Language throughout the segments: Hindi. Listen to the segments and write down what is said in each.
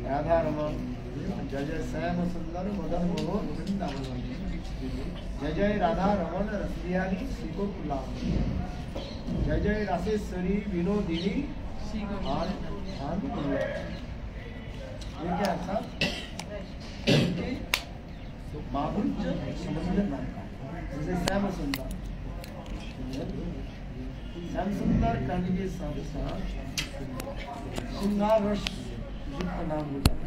राधा रमन जय जय श्याम सुंदर मदन मोहन वृंदावन जय जय राधा रमन रसबिहारी श्री गुलाम जय जय रासेश्वरी विनोदिनी ये क्या था माधुर्य समझने जैसे श्याम सुंदर श्याम सुंदर कहने के साथ साथ श्रृंगार रस युक्त नाम होता है।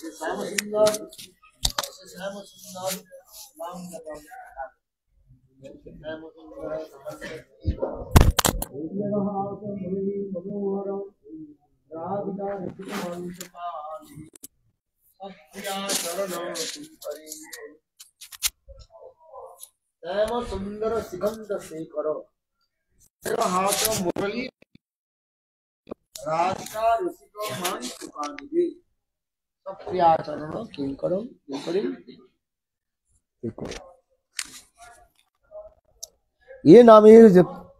श्याम सुंदर नाम श्याम सुंदर सिकंद शेखर हाथ मुरली राधिका ऋषिक मान सुखानिधि सब प्रियाचरण किंकरम ये नाम ही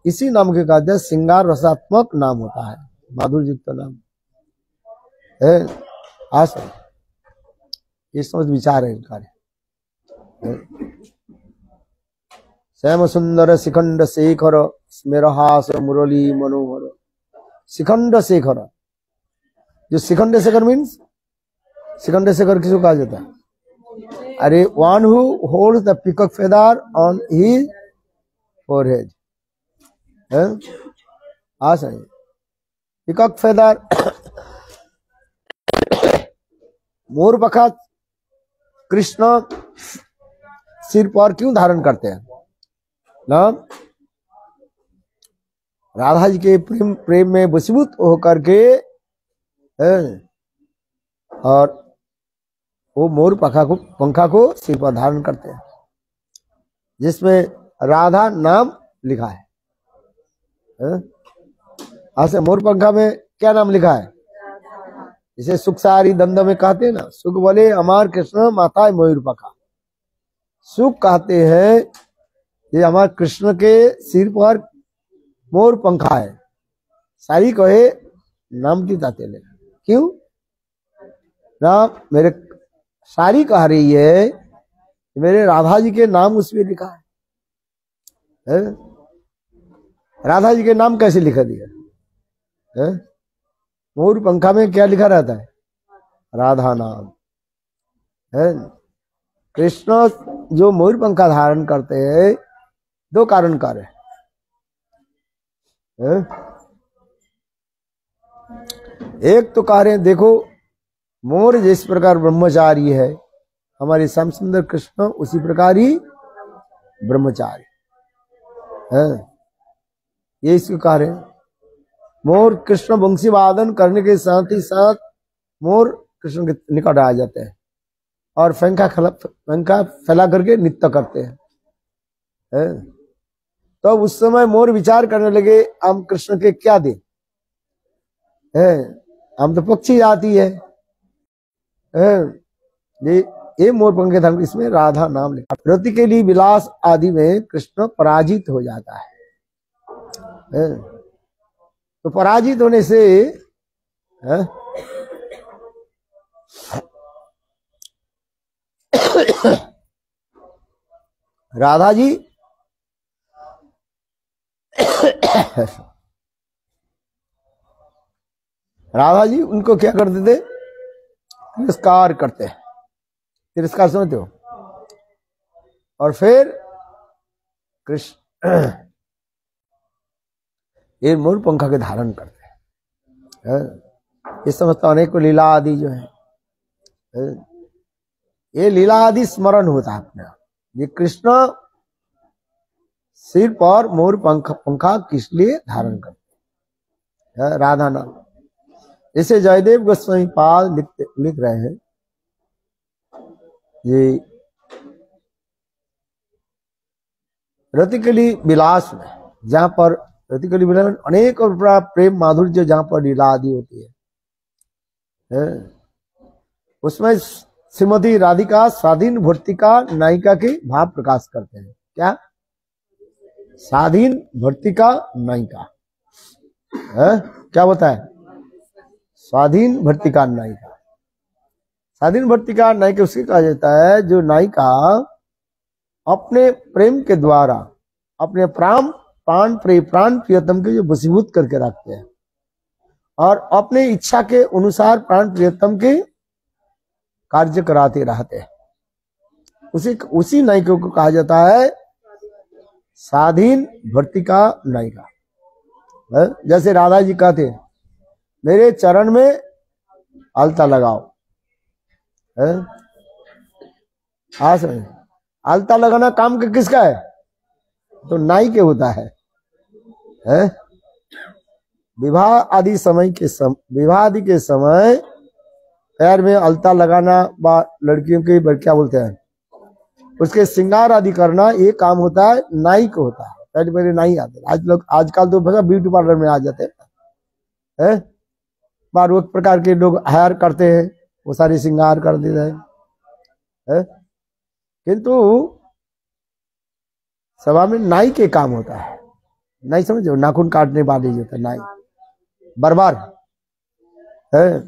इसी नाम के कहते हैं श्रृंगार रसात्मक नाम होता है, माधुर्य युक्त नाम है। आज ये समझ विचार है इनका। श्याम सुंदर शिखंड शेखर स्मेरहास मुरली मनोहर। शिखंड शेखर, जो शिखंड शेखर मीन्स शिखंड शेखर किसको कहा जाता है? अरे one who holds the peacock feather on his forehead. Peacock feather मोर पखा कृष्ण सिर पर क्यों धारण करते हैं ना? राधा जी के प्रेम में वशीभूत होकर के और वो मोर पंखा को सिर पर धारण करते हैं, जिसमें राधा नाम लिखा है। ऐसे मोर पंखा में क्या नाम लिखा है? इसे सुख सारी दंड में कहते हैं ना, सुख बोले अमार कृष्ण माता मयूर पंखा। सुख कहते हैं ये हमारे कृष्ण के सिर पर मोर पंखा है। सारी कहे नाम की ताते ले क्यों ना? मेरे सारी कह रही है मेरे राधा जी के नाम उसमें लिखा है। राधा जी के नाम कैसे लिखा दिया है? मोर पंखा में क्या लिखा रहता है? राधा नाम है। कृष्ण जो मोर पंखा धारण करते हैं दो कारण कार्य है। एक तो कह रहे हैं देखो मोर जिस प्रकार ब्रह्मचारी है, हमारे श्याम सुंदर कृष्ण उसी प्रकार ही ब्रह्मचारी है। ये इसको कह रहे हैं। मोर कृष्ण वंशी वादन करने के साथ ही साथ मोर कृष्ण के निकट आ जाते हैं और पंखा फैला करके नृत्य करते हैं। तो उस समय मोर विचार करने लगे हम कृष्ण के क्या दें? हम तो पक्षी जाती है। ये मोर पंखे धर्म, इसमें राधा नाम लिखा। रति के लिए विलास आदि में कृष्ण पराजित हो जाता है। तो पराजित होने से राधा जी उनको क्या करते थे? तिरस्कार करते हैं। तिरस्कार समझते हो? और फिर कृष्ण ये मोर पंखा के धारण करते हैं। ये समझता अनेक को लीला आदि जो है, ये लीला आदि स्मरण होता है अपने। ये कृष्ण सिर पर मोर पंखा किस लिए धारण करते हैं? राधा नाम। इसे जयदेव गोस्वामी पाद लिख रहे हैं। ये रतिकली विलास में, जहां पर रतिकली विलास अनेक और प्रेम माधुर्य जहां पर लीला आदि होती है, उसमें श्रीमती राधिका स्वाधीन भर्तिका नायिका के भाव प्रकाश करते हैं। क्या स्वाधीन भर्तिका नायिका है। क्या होता है? स्वाधीन भर्तिका नायिका। स्वाधीन भर्तिका नायिका उसकी कहा जाता है जो नायिका अपने प्रेम के द्वारा अपने प्राण प्रियतम के जो वशीभूत करके रखते हैं और अपने इच्छा के अनुसार प्राण प्रियतम के कार्य कराते रहते हैं, उसी नायिका को कहा जाता है स्वाधीन भर्तिका नायिका। जैसे राधा जी कहते हैं मेरे चरण में अलता लगाओ। अलता लगाना काम किसका है? तो नाई के होता है। विवाह आदि के समय पैर में अलता लगाना लड़कियों के क्या बोलते हैं उसके श्रृंगार आदि करना, ये काम होता है नाई को होता है। पहले नाई आते हैं। आजकल तो ब्यूटी पार्लर में आ जाते हैं, बार एक प्रकार के लोग हायर करते हैं, वो सारे श्रृंगार कर देते हैं। किंतु सभा में नाई के काम होता है। नाई समझो, नाखून काटने वाले जो होता है नाई, बर्बार है।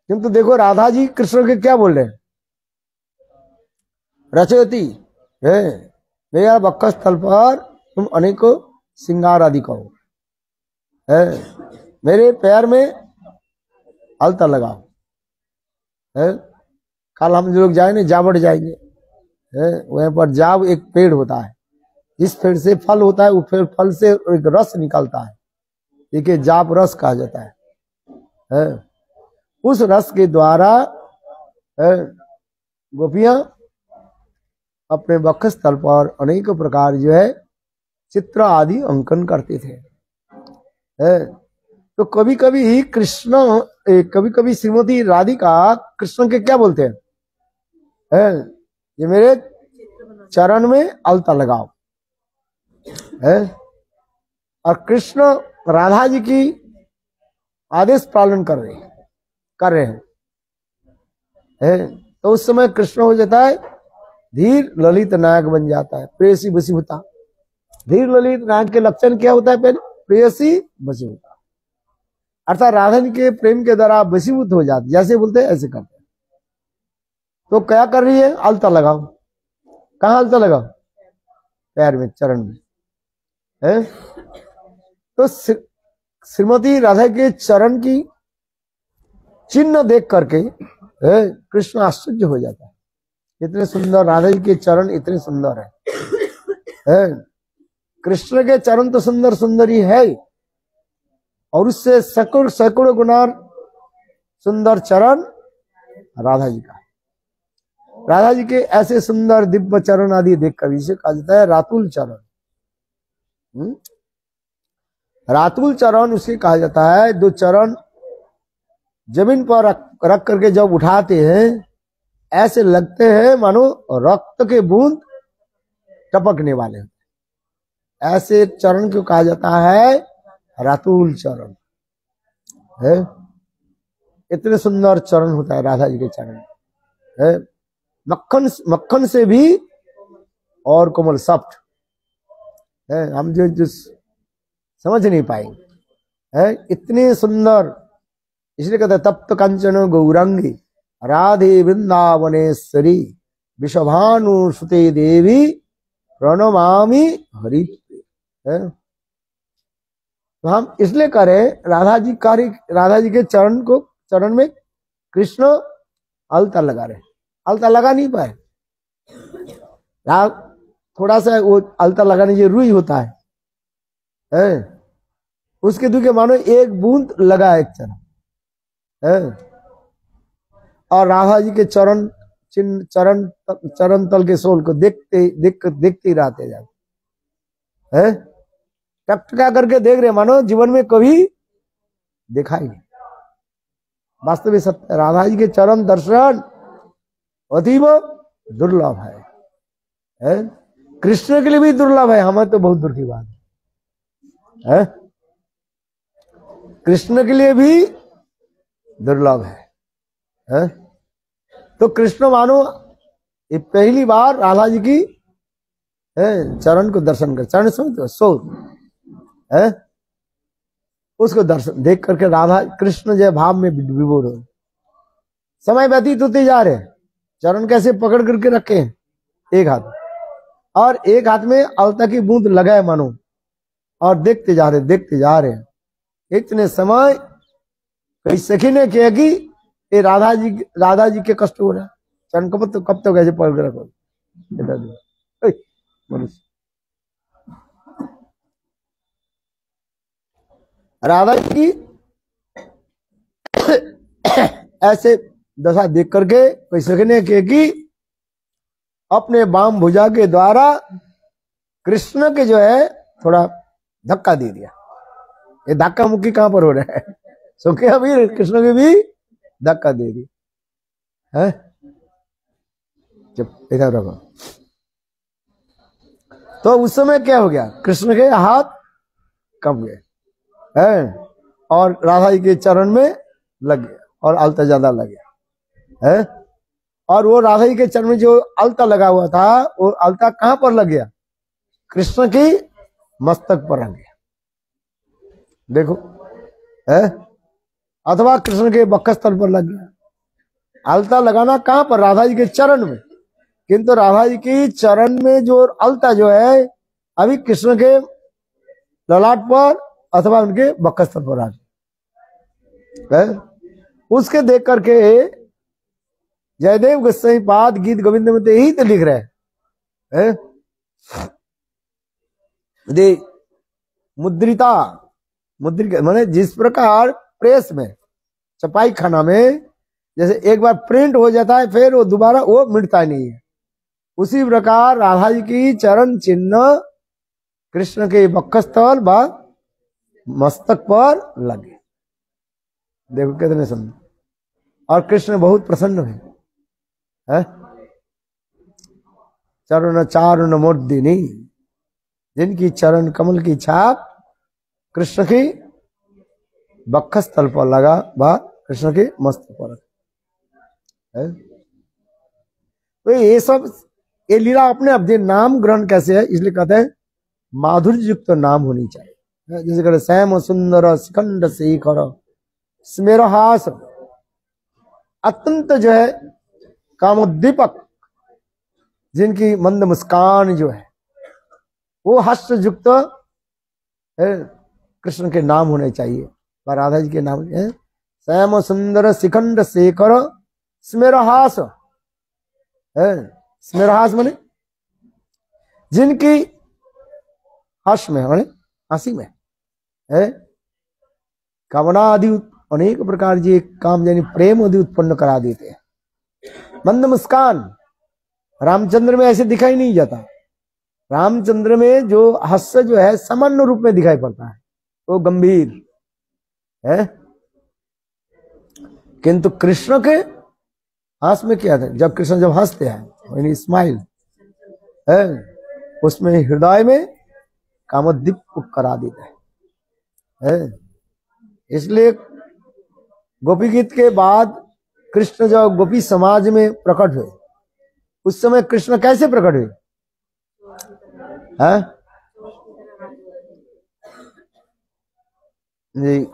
किंतु देखो राधा जी कृष्ण के क्या बोल रहे हैं? रचयती है मेरा वक्ष स्थल पर तुम अनेकों श्रृंगार आदि करो, है मेरे पैर में अलता लगाओ। है कल हम लोग जाएंगे जावड़ जाएंगे, वहां पर जाव एक पेड़ होता है, इस पेड़ से फल होता है, वो फल से एक रस निकलता है, देखिए जाप रस कहा जाता है। उस रस के द्वारा गोपियां अपने वक्ष स्थल पर अनेक प्रकार जो है चित्र आदि अंकन करते थे। तो कभी कभी कृष्ण, कभी कभी श्रीमती राधिका कृष्ण के क्या बोलते हैं? ये मेरे चरण में अलता लगाओ। और कृष्ण राधा जी की आदेश पालन कर रहे हैं। तो उस समय कृष्ण हो जाता है धीर ललित नायक बन जाता है, प्रेयसी वशीभूता। धीर ललित नायक के लक्षण क्या होता है? पहले प्रेयसी वशीभूता, अर्थात राधा जी के प्रेम के द्वारा वशीभूत हो जाते, जैसे बोलते हैं ऐसे करते हैं। तो क्या कर रही है? अलता लगाओ। कहाँ अलता लगाओ? पैर में, चरण में। तो श्रीमती राधा के चरण की चिन्ह देख करके कृष्ण आश्चर्य हो जाता है, इतने सुंदर राधा जी के चरण इतने सुंदर है। कृष्ण के चरण तो सुंदर सुंदर ही है, और उससे सैकड़ों गुना सुंदर चरण राधा जी का। राधा जी के ऐसे सुंदर दिव्य चरण आदि देखकर इसे कहा जाता है रातुल चरण। रातुल चरण उसे कहा जाता है जो चरण जमीन पर रख करके जब उठाते हैं ऐसे लगते हैं मानो रक्त के बूंद टपकने वाले। ऐसे चरण को कहा जाता है रातुल चरण है। इतने सुंदर चरण होता है राधा जी के चरण है, मक्खन से भी और कोमल सॉफ्ट है। हम जो समझ नहीं पाएंगे है, इतने सुंदर। इसलिए कहते हैं तप्त कंचन गौरंगी राधे वृंदावनेश्वरी विश्वभानु सुते देवी प्रणमामि हरि। तो हम इसलिए करें राधा जी के चरण में कृष्ण अलता लगा रहे। अलता लगा नहीं पाए, थोड़ा सा वो अलता लगाने से रुई होता है, उसके दुखे मानो एक बूंद लगा एक चरण है। और राधा जी के चरण तल के सोल को देखते ही रहते जाते हैं, टकटका करके देख रहे, मानो जीवन में कभी देखा ही नहीं। वास्तविक सत्य राधा जी के चरण दर्शन अतीब दुर्लभ है। कृष्ण के लिए भी दुर्लभ है, हमें तो बहुत दूर की बात है। कृष्ण के लिए भी दुर्लभ है। तो कृष्ण मानो ये पहली बार राधा जी की चरण को दर्शन कर, चरण समझते हो, सो है, उसको दर्शन देख करके राधा कृष्ण जो भाव में विभोर हो। समय व्यतीत होते जा रहे, चरण कैसे पकड़ करके रखे हैं, एक हाथ, और एक हाथ में अलता की बूंद लगाए मानो, और देखते जा रहे हैं। इतने समय कई सखी ने किया कि ये राधा जी के कष्ट हो रहा है, चरण कब तक ऐसे पकड़ के रखो मनुष्य। राधा जी की ऐसे दशा देख करके कोई सखी ने किया कि अपने बाम भुजा के द्वारा कृष्ण के जो है थोड़ा धक्का दे दिया। ये धक्का मुक्की कहां पर हो रहा है, सुखे अभी कृष्ण के भी धक्का दे दी है। जब इधर रखो तो उस समय क्या हो गया, कृष्ण के हाथ कम गए है, और राधा जी के चरण में लग गया, और अलता ज्यादा लग गया है। और वो राधा जी के चरण में जो अलता लगा हुआ था, वो अलता कहां पर लग गया, कृष्ण की मस्तक पर लग गया, देखो है, अथवा कृष्ण के वक्षस्थल पर लग गया। अलता लगाना कहां पर, राधा जी के चरण में, किंतु राधा जी की चरण में जो अलता जो है अभी कृष्ण के ललाट पर अथवा उनके वक्षस्थल पर आ गया। उसके देख करके जयदेव गोस्वामी पाद गीत गोविंद में तो यही तो लिख रहे हैं, मुद्रित माने जिस प्रकार प्रेस में, छपाई खाना में जैसे एक बार प्रिंट हो जाता है फिर वो दोबारा वो मिटता नहीं है, उसी प्रकार राधा जी की चरण चिन्ह कृष्ण के वक्षस्थल व मस्तक पर लगे। देखो कितने सुंदर, और कृष्ण बहुत प्रसन्न है। चरण चारुण मोर्दिनी, जिनकी चरण कमल की छाप कृष्ण की वक्षस्थल पर लगा व कृष्ण के मस्तक पर है। तो ये सब ये लीला अपने अपने नाम ग्रहण कैसे है, इसलिए कहते हैं माधुर्य युक्त तो नाम होनी चाहिए। जैसे कहते श्याम सुंदर शिखंड शेखर स्मेरहास, अत्यंत जो है कामोद्दीपक, जिनकी मंद मुस्कान जो है वो हास्य युक्त कृष्ण के नाम होने चाहिए, और राधा जी के नाम है श्याम सुंदर शिखंड शेखर स्मेरहास। स्मेरहास माने जिनकी हर्ष में माने हंसी में है कामना आदि अनेक प्रकार के काम यानी प्रेम आदि उत्पन्न करा देते हैं। मंद मुस्कान रामचंद्र में ऐसे दिखाई नहीं जाता, रामचंद्र में जो हास्य जो है सामान्य रूप में दिखाई पड़ता है, वो गंभीर है, किंतु कृष्ण के हास्य में क्या था, जब कृष्ण जब हंसते हैं स्माइल है, उसमें हृदय में कामोद्दीप करा देता है। इसलिए गोपी गीत के बाद कृष्ण जब गोपी समाज में प्रकट हुए, उस समय कृष्ण कैसे प्रकट हुए जी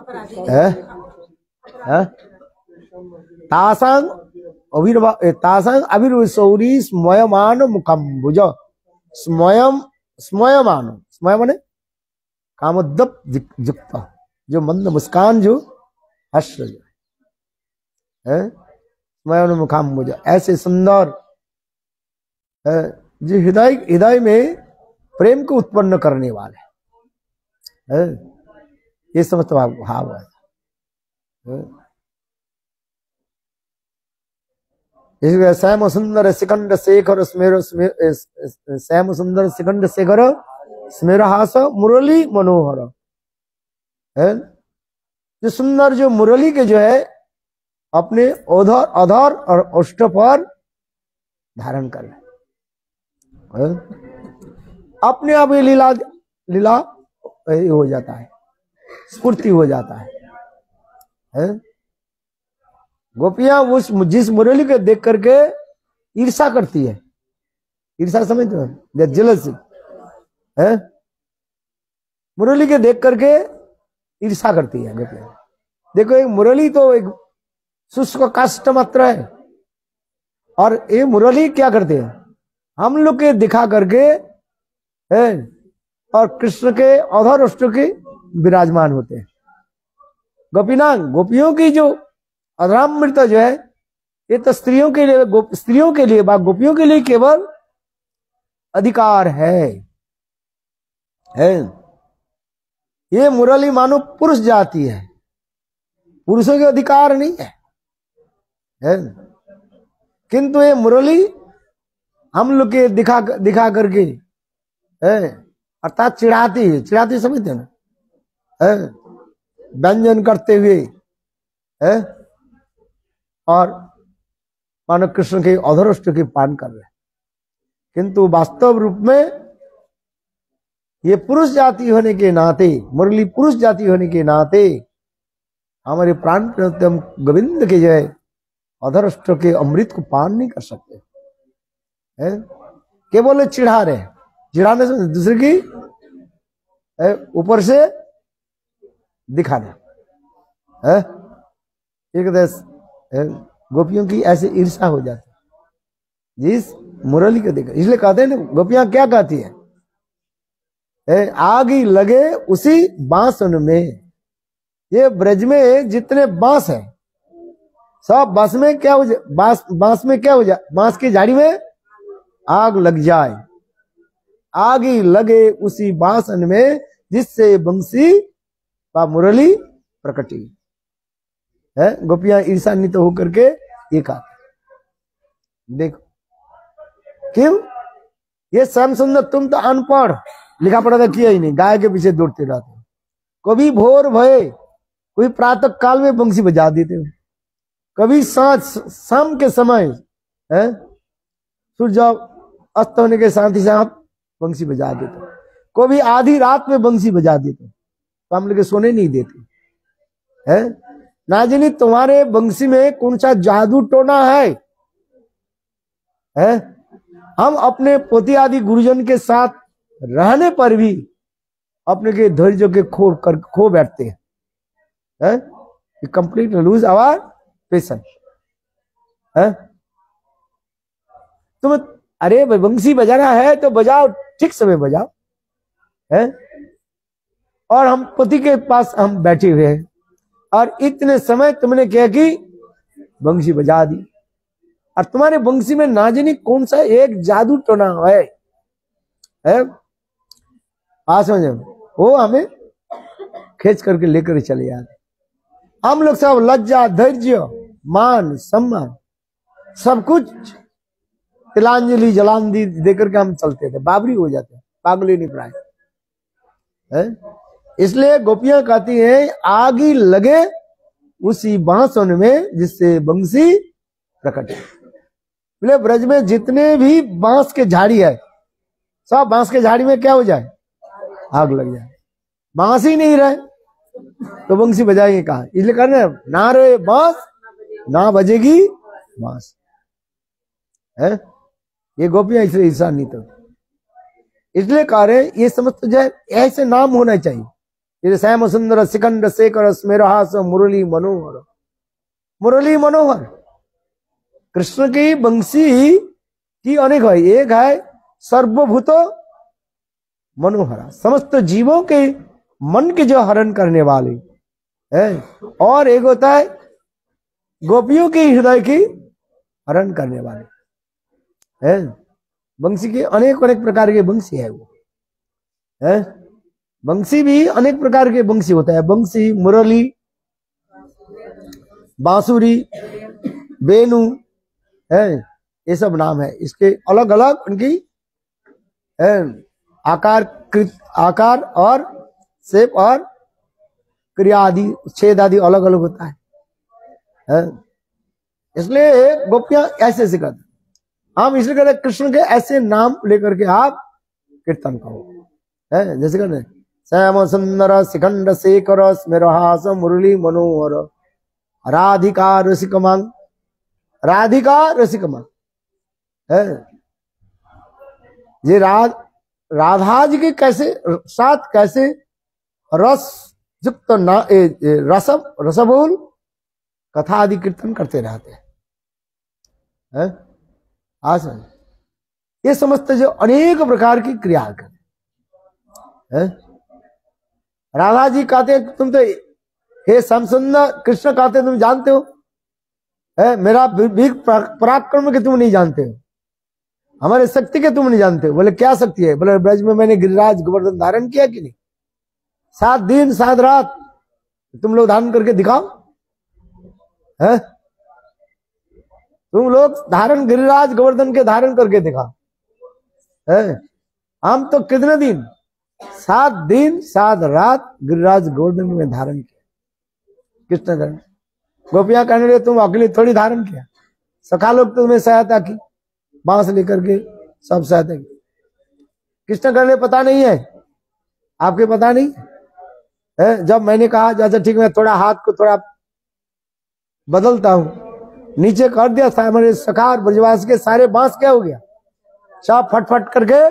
तासांग अविर्वशौरी स्मयमान मुखम्बुज, स्मयमान स्मय माने कामोद्दीप युक्त, जो मंद मुस्कान जो हर्ष जो है स्मयमान मुखम्बुज, ऐसे सुंदर जो हृदय में प्रेम को उत्पन्न करने वाले है, ये समस्त भाव है। इसलिए श्याम सुंदर शिखंड शेखर श्याम सुंदर शिखंड शेखर स्मेरहास मुरली मनोहर है, जो सुंदर जो मुरली के जो है अपने अधर और ओष्ठ पर धारण कर रहे, अपने आप ये लीला हो जाता है, स्फूर्ति हो जाता है। गोपियां उस जिस मुरली को देख करके ईर्षा करती है, ईर्षा समझते हो, जेलसी, है, मुरली के देख करके ईर्षा करती है गोपियां। देखो एक मुरली तो एक शुष्क काष्ठ मात्र है, और ये मुरली क्या करते हैं, हम लोग के दिखा करके है, और कृष्ण के अधर अष्ट के विराजमान होते हैं। गोपीनाथ गोपियों की जो अधरामृत जो है, ये तो स्त्रियों के लिए, स्त्रियों के लिए, गोपियों के लिए केवल अधिकार है। ये मुरली मानो पुरुष जाति है, पुरुषों के अधिकार नहीं है। किंतु ये मुरली हम लोग के दिखा करके है, अर्थात चिढ़ाती समझते हैं ना, व्यंजन करते हुए है, और मानो कृष्ण के अधरोष्ट के पान कर रहे हैं। किंतु वास्तव रूप में ये पुरुष जाति होने के नाते, मुरली पुरुष जाति होने के नाते हमारे प्राण प्रियतम गोविंद के जय अधरोष्ट के अमृत को पान नहीं कर सकते है। केवल चिढ़ा रहे, चिढ़ाने से दूसरे की ऊपर से दिखाना है। एक गोपियों की ऐसे ईर्षा हो जाती है जिस मुरली को देखा। इसलिए कहते हैं ना, गोपियां क्या कहती है, आग ही लगे उसी बांसन में। ये ब्रज में जितने बांस है सब बांस में क्या हो जाए, बांस में क्या हो जाए, बांस की झाड़ी में आग लग जाए। आग ही लगे उसी बांसन में जिससे बंसी व मुरली प्रकटी है। गोपियां ईर्षान्वित होकर के ये कहा। देखो क्यों, ये श्याम सुंदर तुम तो अनपढ़, लिखा पढ़ा था किया ही नहीं, गाय के पीछे दौड़ते रहते हो। कभी भोर भये, कोई प्रातः काल में बंसी बजा देते हो, कभी सांझ शाम के समय है, सूर्य अस्त होने के साथ ही साथ बंसी बजा देते हो, कभी आधी रात में बंसी बजा देते हो, तो हम लोग सोने नहीं देते है। ना जाने तुम्हारे बंसी में कौन सा जादू टोना है। हम अपने पोती आदि गुरुजन के साथ रहने पर भी अपने के धैर्य के खो बैठते हैं। कंप्लीट लूज आवर पेशेंस है। तुम अरे भाई बंसी बजाना है तो बजाओ, ठीक समय बजाओ है। और हम पति के पास हम बैठे हुए हैं और इतने समय तुमने क्या की, बंसी बजा दी। और तुम्हारे बंसी में ना जाने कौन सा एक जादू टोना है। समझे, वो हमें खींच करके लेकर चले जाते। हम लोग सब लज्जा, धैर्य, मान, सम्मान सब कुछ तिलांजलि जलांजलि देकर के हम चलते थे, बाबरी हो जाते, पागल ही नहीं प्राय। इसलिए गोपियां कहती हैं आग ही लगे उसी बांसन में जिससे बंसी प्रकट है। बोले ब्रज में जितने भी बांस के झाड़ी है, सब बांस के झाड़ी में क्या हो जाए, आग लग जाए। बांस ही नहीं रहे तो बंसी बजाएंगे कहा। इसलिए कहने ना रहे बांस ना बजेगी बांस है। ये गोपियां इसलिए ईर्षा नहीं तो, इसलिए कह रहे ये समझ जाए ऐसे नाम होना चाहिए, जैसे श्याम सुंदर शिखंड शेखर स्मेरहास मुरली मनोहर। मुरली मनोहर कृष्ण की बंसी की अनेक है, एक है सर्वभूत मनोहरा, समस्त जीवों के मन के जो हरण करने वाले है, और एक होता है गोपियों के हृदय की हरण करने वाले है। बंसी के अनेक अनेक प्रकार के बंसी है वो है। बंसी भी अनेक प्रकार के बंसी होता है, बंसी, मुरली, बांसुरी, बेनू है, ये सब नाम है। इसके अलग अलग उनकी आकार और शेप और क्रिया आदि, छेद आदि अलग अलग होता है। इसलिए गोपियां ऐसे सिखाते, हम इसलिए कहते कृष्ण के ऐसे नाम लेकर के आप कीर्तन करो है। जैसे कहते श्याम सुंदर शिखंड शेखर स्मेरहास मुरली मनोहर राधिका रसिकमांग, राधिका रसिकमांग है। ये राधा जी के कैसे साथ कैसे रस युक्त रसबोल कथा आदि कीर्तन करते रहते हैं। आज ये समझते जो अनेक प्रकार की क्रिया करते हैं। राधा जी कहते तुम तो हे श्याम सुंदर, कृष्ण कहते तुम जानते हो है मेरा पराक्रम के तुम नहीं जानते हो, हमारे शक्ति के तुम नहीं जानते हो। बोले क्या शक्ति है? बोले ब्रज में मैंने गिरिराज गोवर्धन धारण किया कि नहीं? 7 दिन 7 रात तुम लोग धारण करके दिखाओ है? तुम लोग धारण गिरिराज गोवर्धन के धारण करके दिखाओ है? हम तो कितने दिन 7 दिन 7 रात गिरिराज गोवर्धन में धारण किया। कृष्ण धारण, गोपियां कहने लगे तुम अकेले थोड़ी धारण किया, सखा लोग तुम्हें सहायता की, बांस लेकर के सब सहायता की। कृष्ण कहने पता नहीं है आपके, पता नहीं है? जब मैंने कहा अच्छा ठीक मैं थोड़ा हाथ को थोड़ा बदलता हूं, नीचे कर दिया था हमारे सखा और ब्रजवास के सारे बांस क्या हो गया, सब फट करके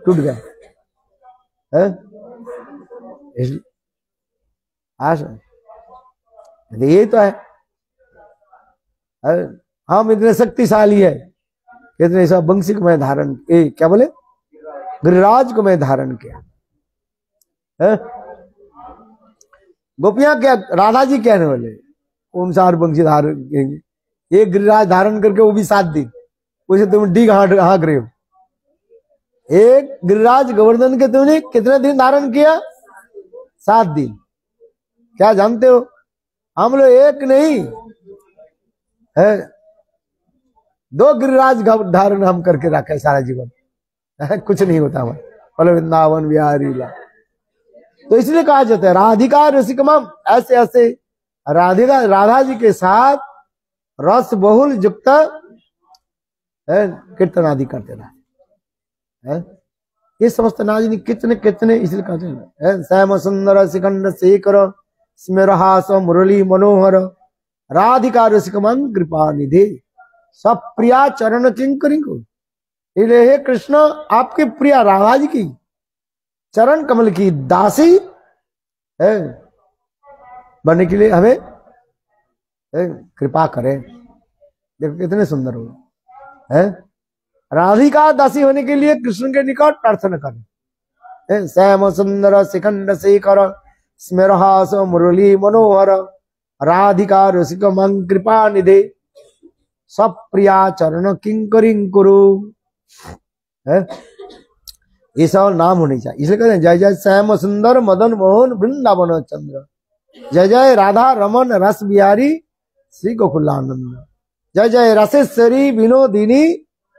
टूट गए। ये तो है हम इतने शक्तिशाली है, इतने सब बंसी को मैं धारण क्या बोले गिरिराज को मैं धारण किया है? गोपियां क्या राधा जी कहने वाले कौन सा बंसी धारण करेंगे? ये गिरिराज धारण करके वो भी 7 दिन, उसे तुम डी हाँक रहे हो। एक गिरिराज गोवर्धन के तुमने कितने दिन धारण किया? 7 दिन। क्या जानते हो हम लोग एक नहीं है 2 गिरिराज धारण हम करके रखे सारा जीवन है? कुछ नहीं होता हमारे बोले वृंदावन बिहारी ला। तो इसलिए कहा जाता है राधिका रसिकमम, ऐसे ऐसे राधिका राधा जी के साथ रस बहुल युक्त कीर्तन आदि करते रहे। ये समस्त नाजिनी कितने कितने इसलिए कहते हैं श्याम सुंदर शिखंड शेखर स्मेरहास मुरली मनोहर राधिका रसिकमन कृपा निधि सब प्रिया चरण किंकरी को। हे कृष्ण आपके प्रिया राधा जी की चरण कमल की दासी है बनने के लिए हमें कृपा करें। देखो कितने सुंदर हो है, राधिका दासी होने के लिए कृष्ण के निकट प्रार्थना करें। श्याम सुंदर शिखंड शेखर स्मेरहास मुरली मनोहर राधिका रसिक मन कृपा निधे सब प्रिया चरण किंकरी कुरु है? ये सब नाम होने चाहिए। इसलिए कहते हैं जय जय श्याम सुंदर मदन मोहन वृंदावन चंद्र, जय जय राधा रमन रस बिहारी श्री गोकुलानंद, जय जय रसेश्वरी विनोदिनी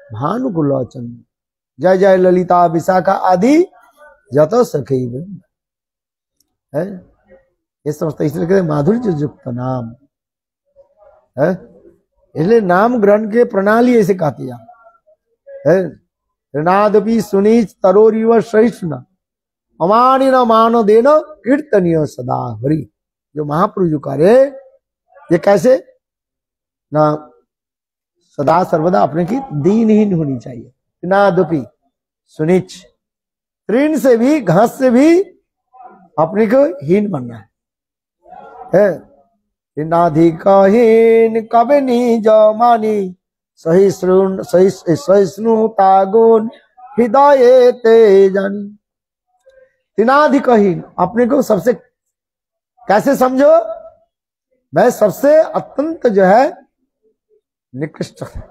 भानुकुलोचन, जय जय ललिता विशाखा आदि जत सखी वृंद है। ये समझते इसलिए कहते माधुर्य युक्त नाम है। इसलिए नाम ग्रहण के प्रणाली ऐसे कहती है ऋणादपि सुनीच तरोरिव सहिष्णु अमानी न मान देन कीर्तनीय सदा हरि। जो महापुरुष जो करे ये कैसे ना सदा सर्वदा अपने की दीनहीन होनी चाहिए। ऋणादपि सुनीच, तृण से भी घास से भी अपने को हीन बनना है। हीन कबे नी जो मानी सहिष्णुता गुण हृदय ते जानी। तिनाधिकहीन अपने को सबसे कैसे समझो, मैं सबसे अत्यंत जो है निकृष्ट है।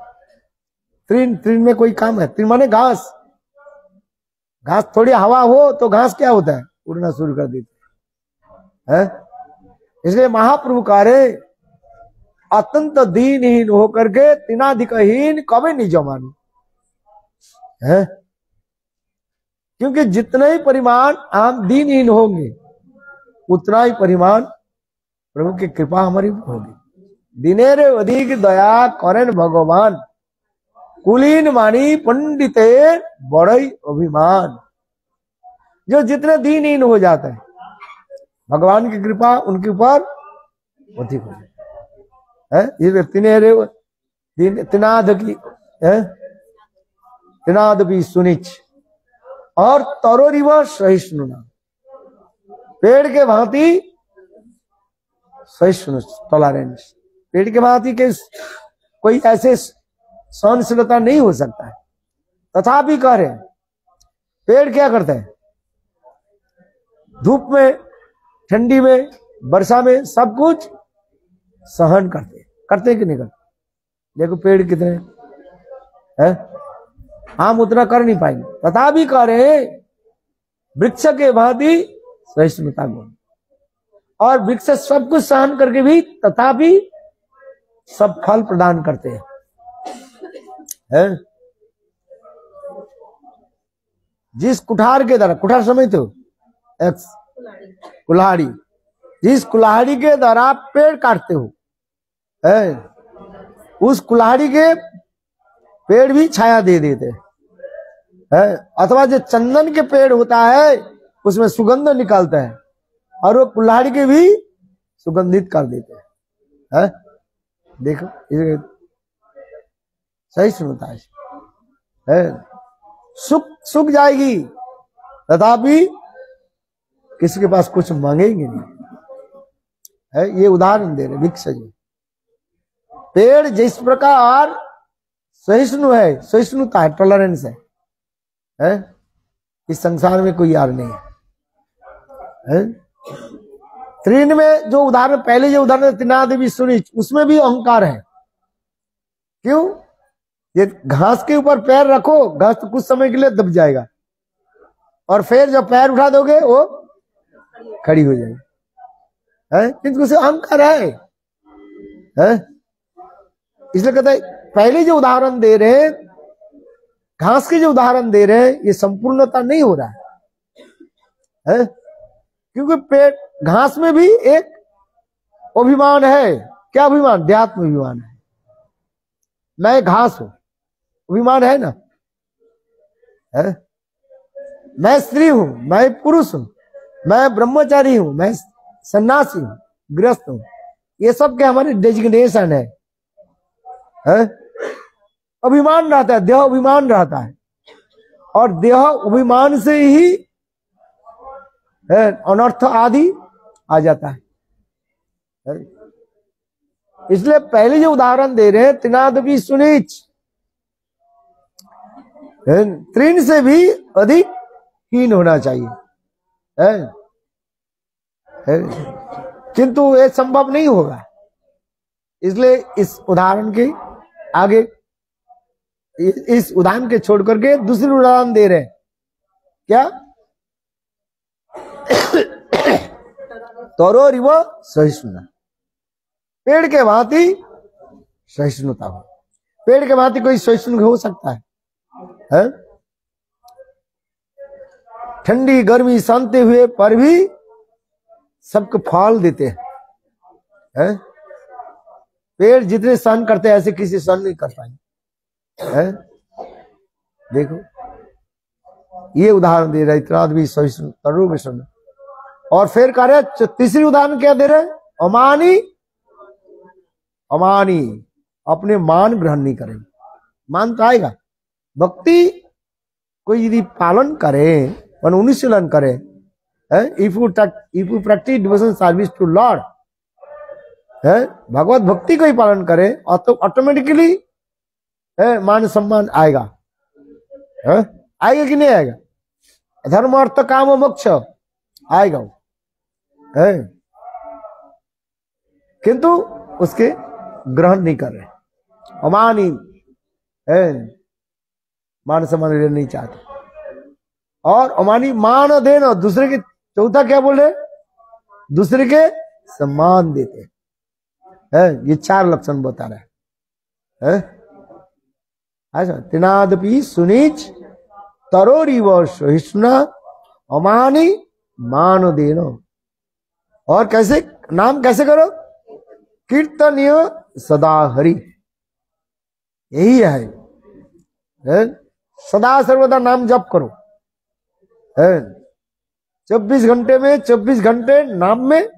तृण में कोई काम है? तृण माने घास, घास थोड़ी हवा हो तो घास क्या होता है उड़ना शुरू कर देती है। इसलिए महाप्रभु कार्य अत्यंत दीनहीन होकर के तिनाधिकहीन कभी नहीं जमानी है। क्योंकि जितने ही परिमाण हम दीनहीन होंगे उतना ही परिमाण प्रभु की कृपा हमारी होगी। दिनेरे अधिक दया करें भगवान, कुलीन मानी पंडिते बड़ई अभिमान। जो जितने दीनहीन हो जाते हैं भगवान की कृपा उनके ऊपर अधिक हो जाती है। ये तिनेरे तिनाध की है तिनादपि सुनिच, और तरोरिव सहिष्णुना, पेड़ के भांति सहिष्णु, टॉलरेंस, पेड़ के भांति के कोई ऐसे सहनशीलता नहीं हो सकता है। तथापि कह रहे हैं पेड़ क्या करते हैं, धूप में, ठंडी में, वर्षा में सब कुछ सहन करते कि नहीं करते? देखो पेड़ कितने हैं, हम उतना कर नहीं पाएंगे, तथापि कह रहे हैं वृक्ष के भांति सहिष्णुता गुण, और वृक्ष सब कुछ सहन करके भी तथापि सब फल प्रदान करते हैं। जिस कुठार के द्वारा, कुठार समझते हो, एक्स कुल्हाड़ी, जिस कुल्हाड़ी के द्वारा पेड़ काटते हो, उस कुल्हाड़ी के पेड़ भी छाया दे देते हैं। अथवा जो चंदन के पेड़ होता है उसमें सुगंध निकालता है, और वो कुल्हाड़ी के भी सुगंधित कर देते हैं। देखो सही सुनता है, सूख जाएगी तथापि किसी के पास कुछ मांगेंगे नहीं, है ये उदाहरण दे रहे वृक्ष जी। पेड़ जिस प्रकार सहिष्णु है, सहिष्णुता है, टॉलरेंस है, इस संसार में कोई यार नहीं है। तृण में जो उदाहरण, पहले जो उदाहरण तिनादपि सुनिच, उसमें भी अहंकार है। क्यों? ये घास के ऊपर पैर रखो, घास तो कुछ समय के लिए दब जाएगा, और फिर जब पैर उठा दोगे वो खड़ी हो जाएगी, किंतु उसे अहंकार है। इसलिए कहते हैं पहले जो उदाहरण दे रहे हैं, घास के जो उदाहरण दे रहे हैं, ये संपूर्णता नहीं हो रहा है, क्योंकि पेड़, घास में भी एक अभिमान है। क्या अभिमान? देहात्म अभिमान है। मैं घास हूं, अभिमान है ना, है? मैं स्त्री हूं, मैं पुरुष हूं, मैं ब्रह्मचारी हूं, मैं सन्यासी हूं, गृहस्थ हूं, ये सब के हमारे डेजिग्नेशन है। अभिमान रहता है, देह अभिमान रहता है, और देह अभिमान से ही अनर्थ आदि आ जाता है। इसलिए पहले जो उदाहरण दे रहे हैं तिनादपि सुनिच, तृण से भी अधिक हीन होना चाहिए, किंतु ये संभव नहीं होगा। इसलिए इस उदाहरण के आगे, इस उदाहरण के छोड़ करके दूसरी उदाहरण दे रहे हैं। क्या? तरोरिव सहिष्णुता, पेड़ के भांति सहिष्णुता हो। पेड़ के भांति कोई सहिष्णु हो सकता है? ठंडी गर्मी सहते हुए पर भी सबको फल देते हैं। पेड़ जितने सहन करते हैं ऐसे किसी सहन नहीं कर पाएंगे। देखो ये उदाहरण दे रहे तिनादपि सहिष्णु तरो विषम, और फिर कह रहे तीसरी उदाहरण क्या दे रहे? अमानी, अमानी अपने मान ग्रहण नहीं करेंगे। मान तो आएगा, भक्ति कोई यदि पालन करे, अनुशीलन करे, if you practice devotion service to lord, भगवत भक्ति को ही पालन करे, तो ऑटोमेटिकली मान सम्मान आएगा। आएगा कि नहीं आएगा? धर्म अर्थ काम मोक्ष आएगा, किंतु उसके ग्रहण नहीं कर रहे, अमानी मान सम्मान लेना नहीं चाहते, और अमानी मान देना, दूसरे के, चौथा क्या बोल रहे? दूसरे के सम्मान देते हैं। ये चार लक्षण बता रहे हैं। अच्छा, तिनादपि सुनिच तरोरिव सहिष्णुना अमानी मान देनो, और कैसे नाम कैसे करो? कीर्तनीय सदा हरि, यही है, सदा सर्वदा नाम जप करो। 24 घंटे में 24 घंटे नाम में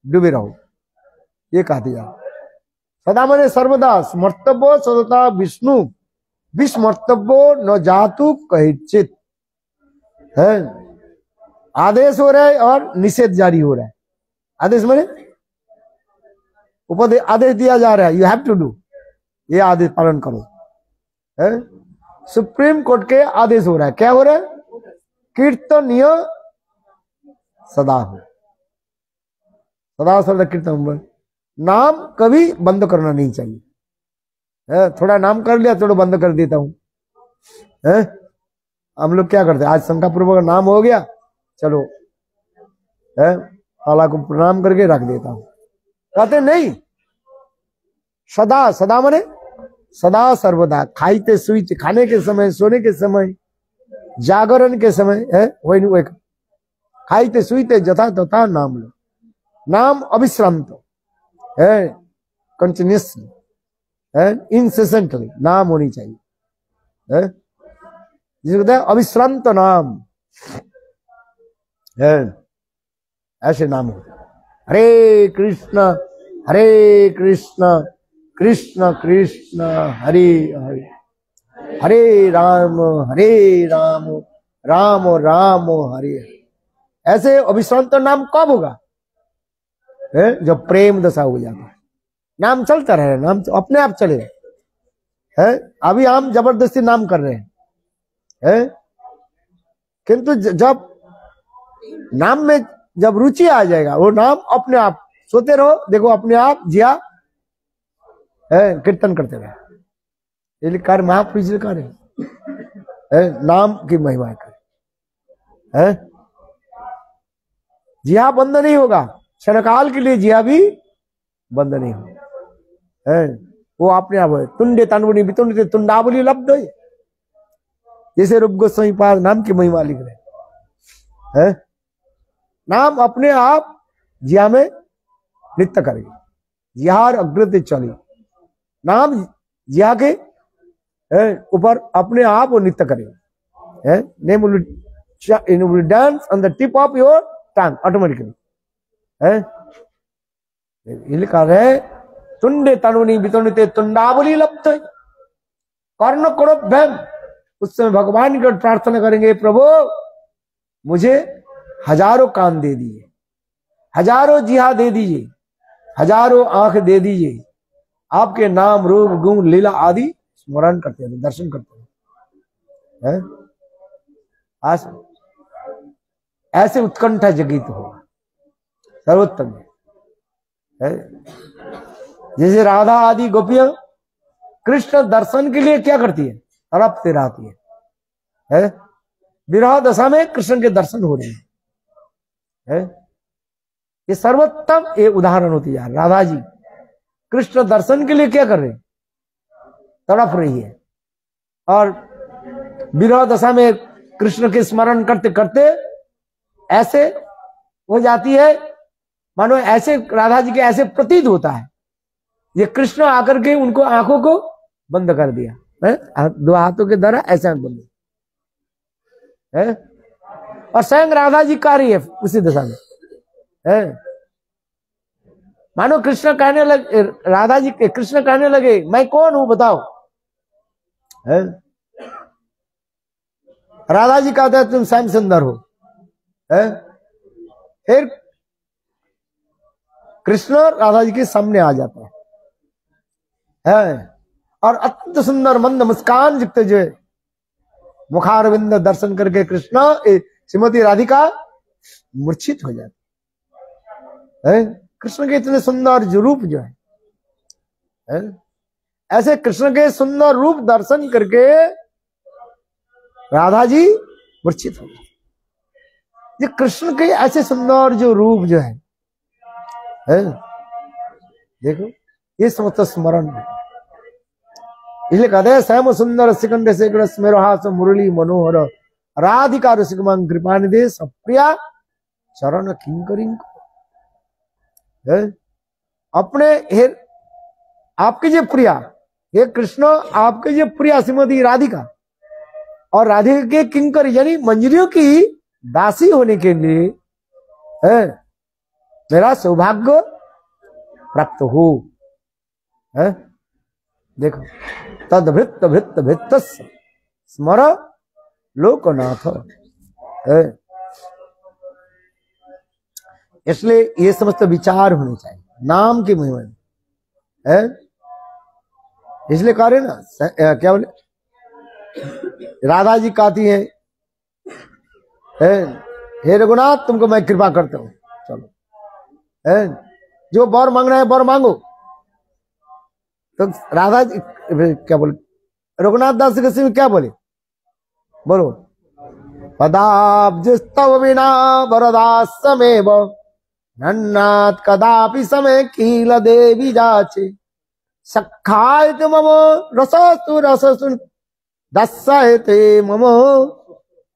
डूबे रहो, ये कहा दिया। सदा माने सर्वदा, समर्तव्य सदता विष्णु विस्मर्तव्यो न जातु कहिचित है। आदेश हो रहा है और निषेध जारी हो रहा है। आदेश माने उपदेश, आदेश दिया जा रहा है, यू हैव टू डू, ये आदेश पालन करो है। सुप्रीम कोर्ट के आदेश हो रहा है, क्या हो रहा है? कीर्तनीय सदा हो, सदा सर्वदा कीर्तन। नाम कभी बंद करना नहीं चाहिए है। थोड़ा नाम कर लिया, थोड़ा बंद कर देता हूं है। हम लोग क्या करते हैं, आज शंका पूर्वक नाम हो गया, चलो है अल्लाह को प्रणाम करके रख देता हूं, कहते नहीं। सदा, सदा माने सदा सर्वदा, खाइते सुईते, खाने के समय, सोने के समय, जागरण के समय है, वही वही खाइते सुईते जथा तथा नाम लो। नाम अविश्रांत है, कंटिन्यूसली है, इनसेसेंटली नाम होनी चाहिए है, जिसे कहते हैं अविश्रांत नाम है। ऐसे नाम होते हरे कृष्ण कृष्ण कृष्ण हरे हरे, हरे राम राम राम हरे हरे। ऐसे अविश्रांत नाम कब होगा है? जब प्रेम दशा हो जाता है। नाम चलता रहे, नाम अपने आप चले है। अभी हम जबरदस्ती नाम कर रहे हैं, किंतु जब नाम में जब रुचि आ जाएगा, वो नाम अपने आप, सोते रहो देखो अपने आप जिया है, कीर्तन करते रहे। ये कार्य महापुरुष जी का है, नाम की महिमा करे है। जिया बंद नहीं होगा, क्षणकाल के लिए जिया भी बंद नहीं होगा है, वो अपने आप है। तुंडे तनवुनी बितुंडे तुंडावली लब्ध है, जैसे रूप गोस्वामी पाद नाम की महिमा लिख रहे हैं। नाम अपने आप जिया में नृत्य करेगी, जिहार अग्रत चली, नाम जिया के ऊपर अपने आप वो नृत्य करेगा है। Name will dance on the tip of your tongue automatically है। ये लिखा है तुंडे तनुनी बितुंडे तुंडावली लब्ध, कर्ण करोभ्यम। उस समय भगवान की प्रार्थना करेंगे, प्रभु मुझे हजारों कान दे दीजिए, हजारों जिहा दे दीजिए, हजारों आंख दे दीजिए, आपके नाम रूप गुण लीला आदि स्मरण करते हैं, दर्शन करते हैं। आज ऐसे उत्कंठा जगित होगा सर्वोत्तम है। जैसे राधा आदि गोपियां कृष्ण दर्शन के लिए क्या करती है, तड़पते रहती है। विरह दशा में कृष्ण के दर्शन हो रहे हैं। ये सर्वोत्तम ये उदाहरण होती है। राधा जी कृष्ण दर्शन के लिए क्या कर रहे हैं, तड़प रही है, और विरह दशा में कृष्ण के स्मरण करते करते ऐसे हो जाती है, मानो ऐसे राधा जी के ऐसे प्रतीत होता है ये कृष्ण आकर के उनको आंखों को बंद कर दिया है, दो हाथों के द्वारा ऐसा बंद है, और स्वयं राधा जी का रही है उसी दशा में है। मानो कृष्ण कहने लगे, राधा जी कृष्ण कहने लगे मैं कौन हूं बताओ है। राधा जी कहते हैं तुम स्वयं सुंदर हो है। फिर कृष्ण राधा जी के सामने आ जाता है, और अत्यंत सुंदर मंद मुस्कान युक्त जो मुखारविंद दर्शन करके कृष्ण श्रीमती राधिका मूर्छित हो जाती है। कृष्ण के इतने सुंदर जो रूप जो है, ऐसे कृष्ण के सुंदर रूप दर्शन करके राधा जी मूर्छित हो गई। ये कृष्ण के ऐसे सुंदर जो रूप जो है देखो, ये समस्त स्मरण है। इसलिए कहते हैं श्याम सुंदर सिकंद शेखर स्मेरहास मुरली मनोहर राधिका रसिकमां कृपानिधे सप्रिया चरण किंकरिंग। अपने हे आपके जो प्रिया, हे कृष्ण आपके जो प्रिया श्रीमती राधिका और राधिका के किंकर यानी मंजरियों की दासी होने के लिए मेरा सौभाग्य प्राप्त हो। देखो, तद भृत भृत भृत स्मर लोकनाथ है। इसलिए ये समस्त विचार होने चाहिए नाम की महिमा है। इसलिए कह रहे ना, क्या बोले, राधा जी कहती है, हे रघुनाथ तुमको मैं कृपा करता हूं, चलो है, जो वर मांगना है वर मांगो। तो राधा जी क्या बोले, रघुनाथ दास गोस्वामी क्या बोले, बोलो, पदाब्जस्तव विना वरदासमेव नन्नाथ कदापि समय कील देवी जाचे सखायत मम रसस्तु रसस्तु दस्सायते मम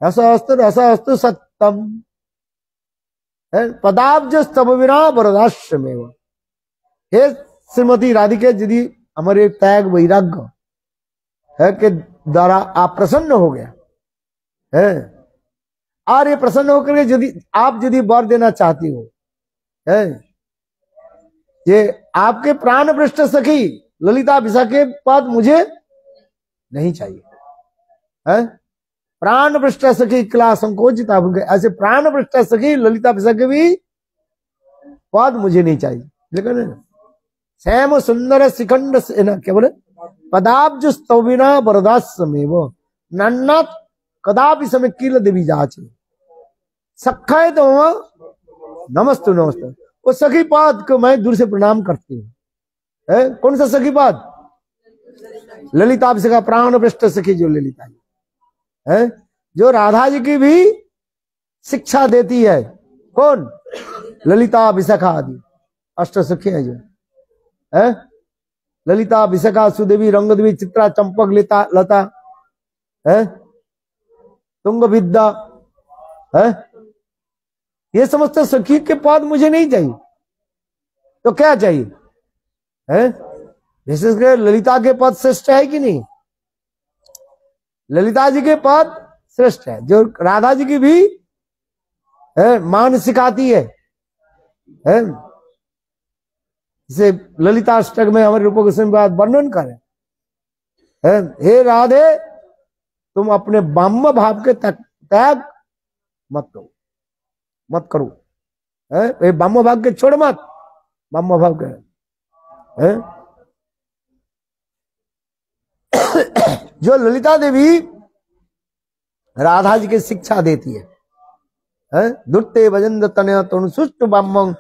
रसस्तु रसस्तु सत्यम। पदाब्जस्तव विना वरदासमेव। हे श्रीमती राधिके, यदि हमारे त्याग वैराग्य है के द्वारा आप प्रसन्न हो गया है, और ये प्रसन्न होकर यदि आप यदि वर देना चाहती हो है, ये आपके प्राण पृष्ठ सखी ललिता विशाखा के पद मुझे नहीं चाहिए है। प्राण पृष्ठ सखी किला संकोचिता, ऐसे प्राण पृष्ठ सखी ललिता विशाखा के भी पद मुझे नहीं चाहिए। लेकिन श्याम सुंदर शिखंड से ना, क्या बोले, पदाब्ज स्तविना वरदासमेव नन्नाथ कदापि समय कील देवी जाचे सखाय तो नमस्तु नमस्ते। वो सखी पाद को मैं दूर से प्रणाम करती हूँ। कौन सा सखी पाद, ललिता विशाखा प्राण पृष्ठ सखी जो ललिता है, जो राधा जी की भी शिक्षा देती है। कौन, ललिता विशाखा आदि अष्ट सखी है जो है, ललिता विशाखा सुदेवी रंगदेवी चित्रा चंपक लता है, तुंग विद्या है, ये समस्त सखी के पद मुझे नहीं चाहिए। तो क्या चाहिए है, विशेषकर ललिता के पद श्रेष्ठ है कि नहीं, ललिता जी के पद श्रेष्ठ है, जो राधा जी की भी है मान सिखाती है। इसे ललिता अष्टक में हमारे रूप गोस्वामी बात वर्णन करें, हे राधे तुम अपने ब्रह्म भाव के त्याग मत करो है, ब्रह्म भाव के छोड़ मत, ब्रह्म भाव के है। जो ललिता देवी राधा जी की शिक्षा देती है, दुर्ते वजंद तनय तुम सुष्ट ब्रह्म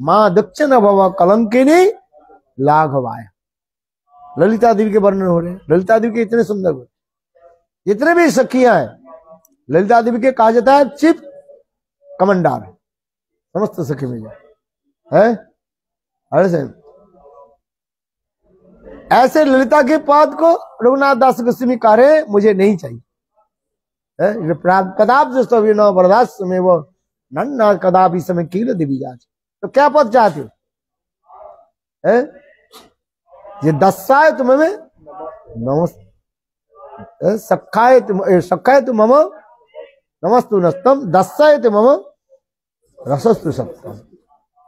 मां दक्षिण भव कलंकिनी लाघवाय। ललिता देवी के वर्णन हो रहे हैं। ललिता देवी के इतने सुंदर, जितने भी सखियां हैं ललिता देवी के कहा जाता है चीफ कमांडर समस्त सखी में है। ऐसे ललिता के पद को रघुनाथ दास गोस्वामी कह रहे मुझे नहीं चाहिए। कदाप जो वरदास में वो नन्ना कदापि समय कील देवी जाच। तो क्या पद चाहते हो, ये दस्साय तुम्हें नमस्ते सखाय तुम मम नमस्तु नस्तम दस्साय तुम मम रसस्तु सप्तम।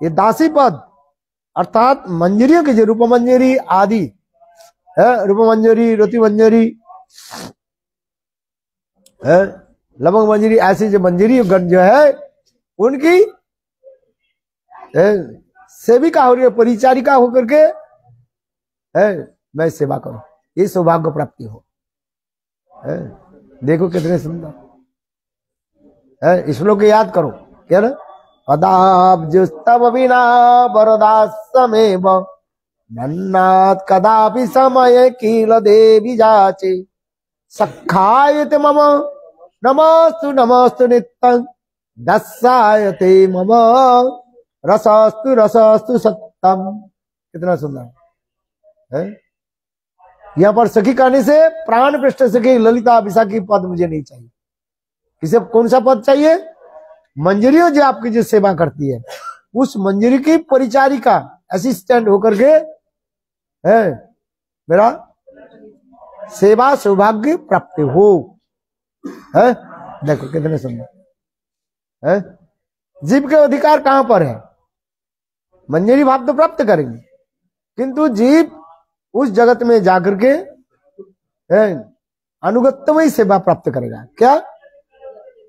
ये दासी पद अर्थात मंजरियों के जो रूप मंजरी आदि है, रूप मंजरी रति मंजरी है, लवंग मंजरी, ऐसी जो मंजरी गण जो है उनकी सेविका हो रही है, परिचारिका होकर के है मैं सेवा करूं, ये सौभाग्य प्राप्ति हो है। देखो कितने सुंदर है। श्लोक याद करो क्या ना, पदाब्जस्तव विना वरदासमेव नन्नाथ कदापि समय कील देवी जाचे सखायते मम नमस्तु नमस्तु नित्यं दस्सायते मम रसस्तु रसस्तु सत्यम। कितना सुंदर है। यहां पर सखी कहने से प्राण पृष्ठ सखी ललिता विशाखी पद मुझे नहीं चाहिए। किसे कौन सा पद चाहिए, मंजरियों जो आपकी जो सेवा करती है उस मंजरी की परिचारिका असिस्टेंट होकर के है मेरा सेवा सौभाग्य प्राप्ति हो है। देखो कितने सुंदर है। जीव के अधिकार कहां पर है, मंजरी भाव तो प्राप्त करेंगे, किंतु जीव उस जगत में जाकर के अनुगत्यमयी सेवा प्राप्त करेगा। क्या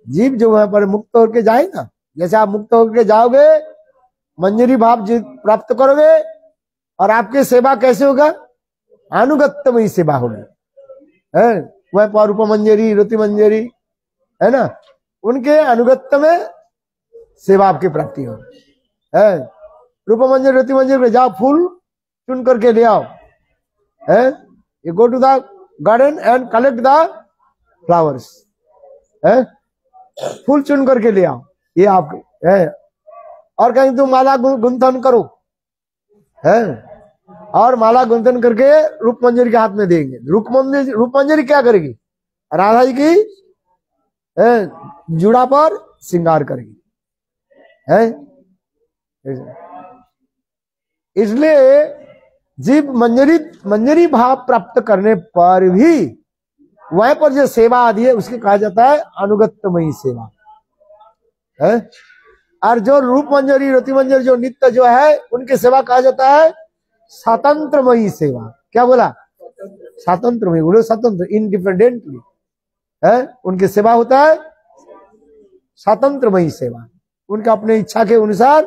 जीव जो वहां पर मुक्त होकर जाए ना, जैसे आप मुक्त होकर जाओगे मंजरी भाव प्राप्त करोगे, और आपकी सेवा कैसे होगा? अनुगत्यमयी सेवा होगी। वह पर रूप मंजरी रति मंजरी है ना, उनके अनुगत्य में सेवा आपकी प्राप्ति हो। रूप मंजरी रति मंजरी में जाओ, फूल चुन करके ले आओ। You go to the garden and collect the flowers, फूल चुन करके ले आओ, ये आप है। और कहीं तुम माला गुंथन करो, है, और माला गुंथन करके रूप मंजरी के हाथ में देंगे। रूप मंजरी क्या करेगी? राधा जी की जुड़ा पर श्रृंगार करेगी, है। इसलिए जीव मंजरी भाव प्राप्त करने पर भी वह पर जो सेवा आदि है उसके कहा जाता है अनुगत्यमयी सेवा, है। और जो रूप मंजरी रति मंजरी जो नित्य जो है उनकी सेवा कहा जाता है स्वतंत्रमयी सेवा। क्या बोला? स्वतंत्रमयी, बोलो स्वतंत्र, इंडिपेंडेंटली, है, उनकी सेवा होता है स्वतंत्रमयी सेवा। उनका अपने इच्छा के अनुसार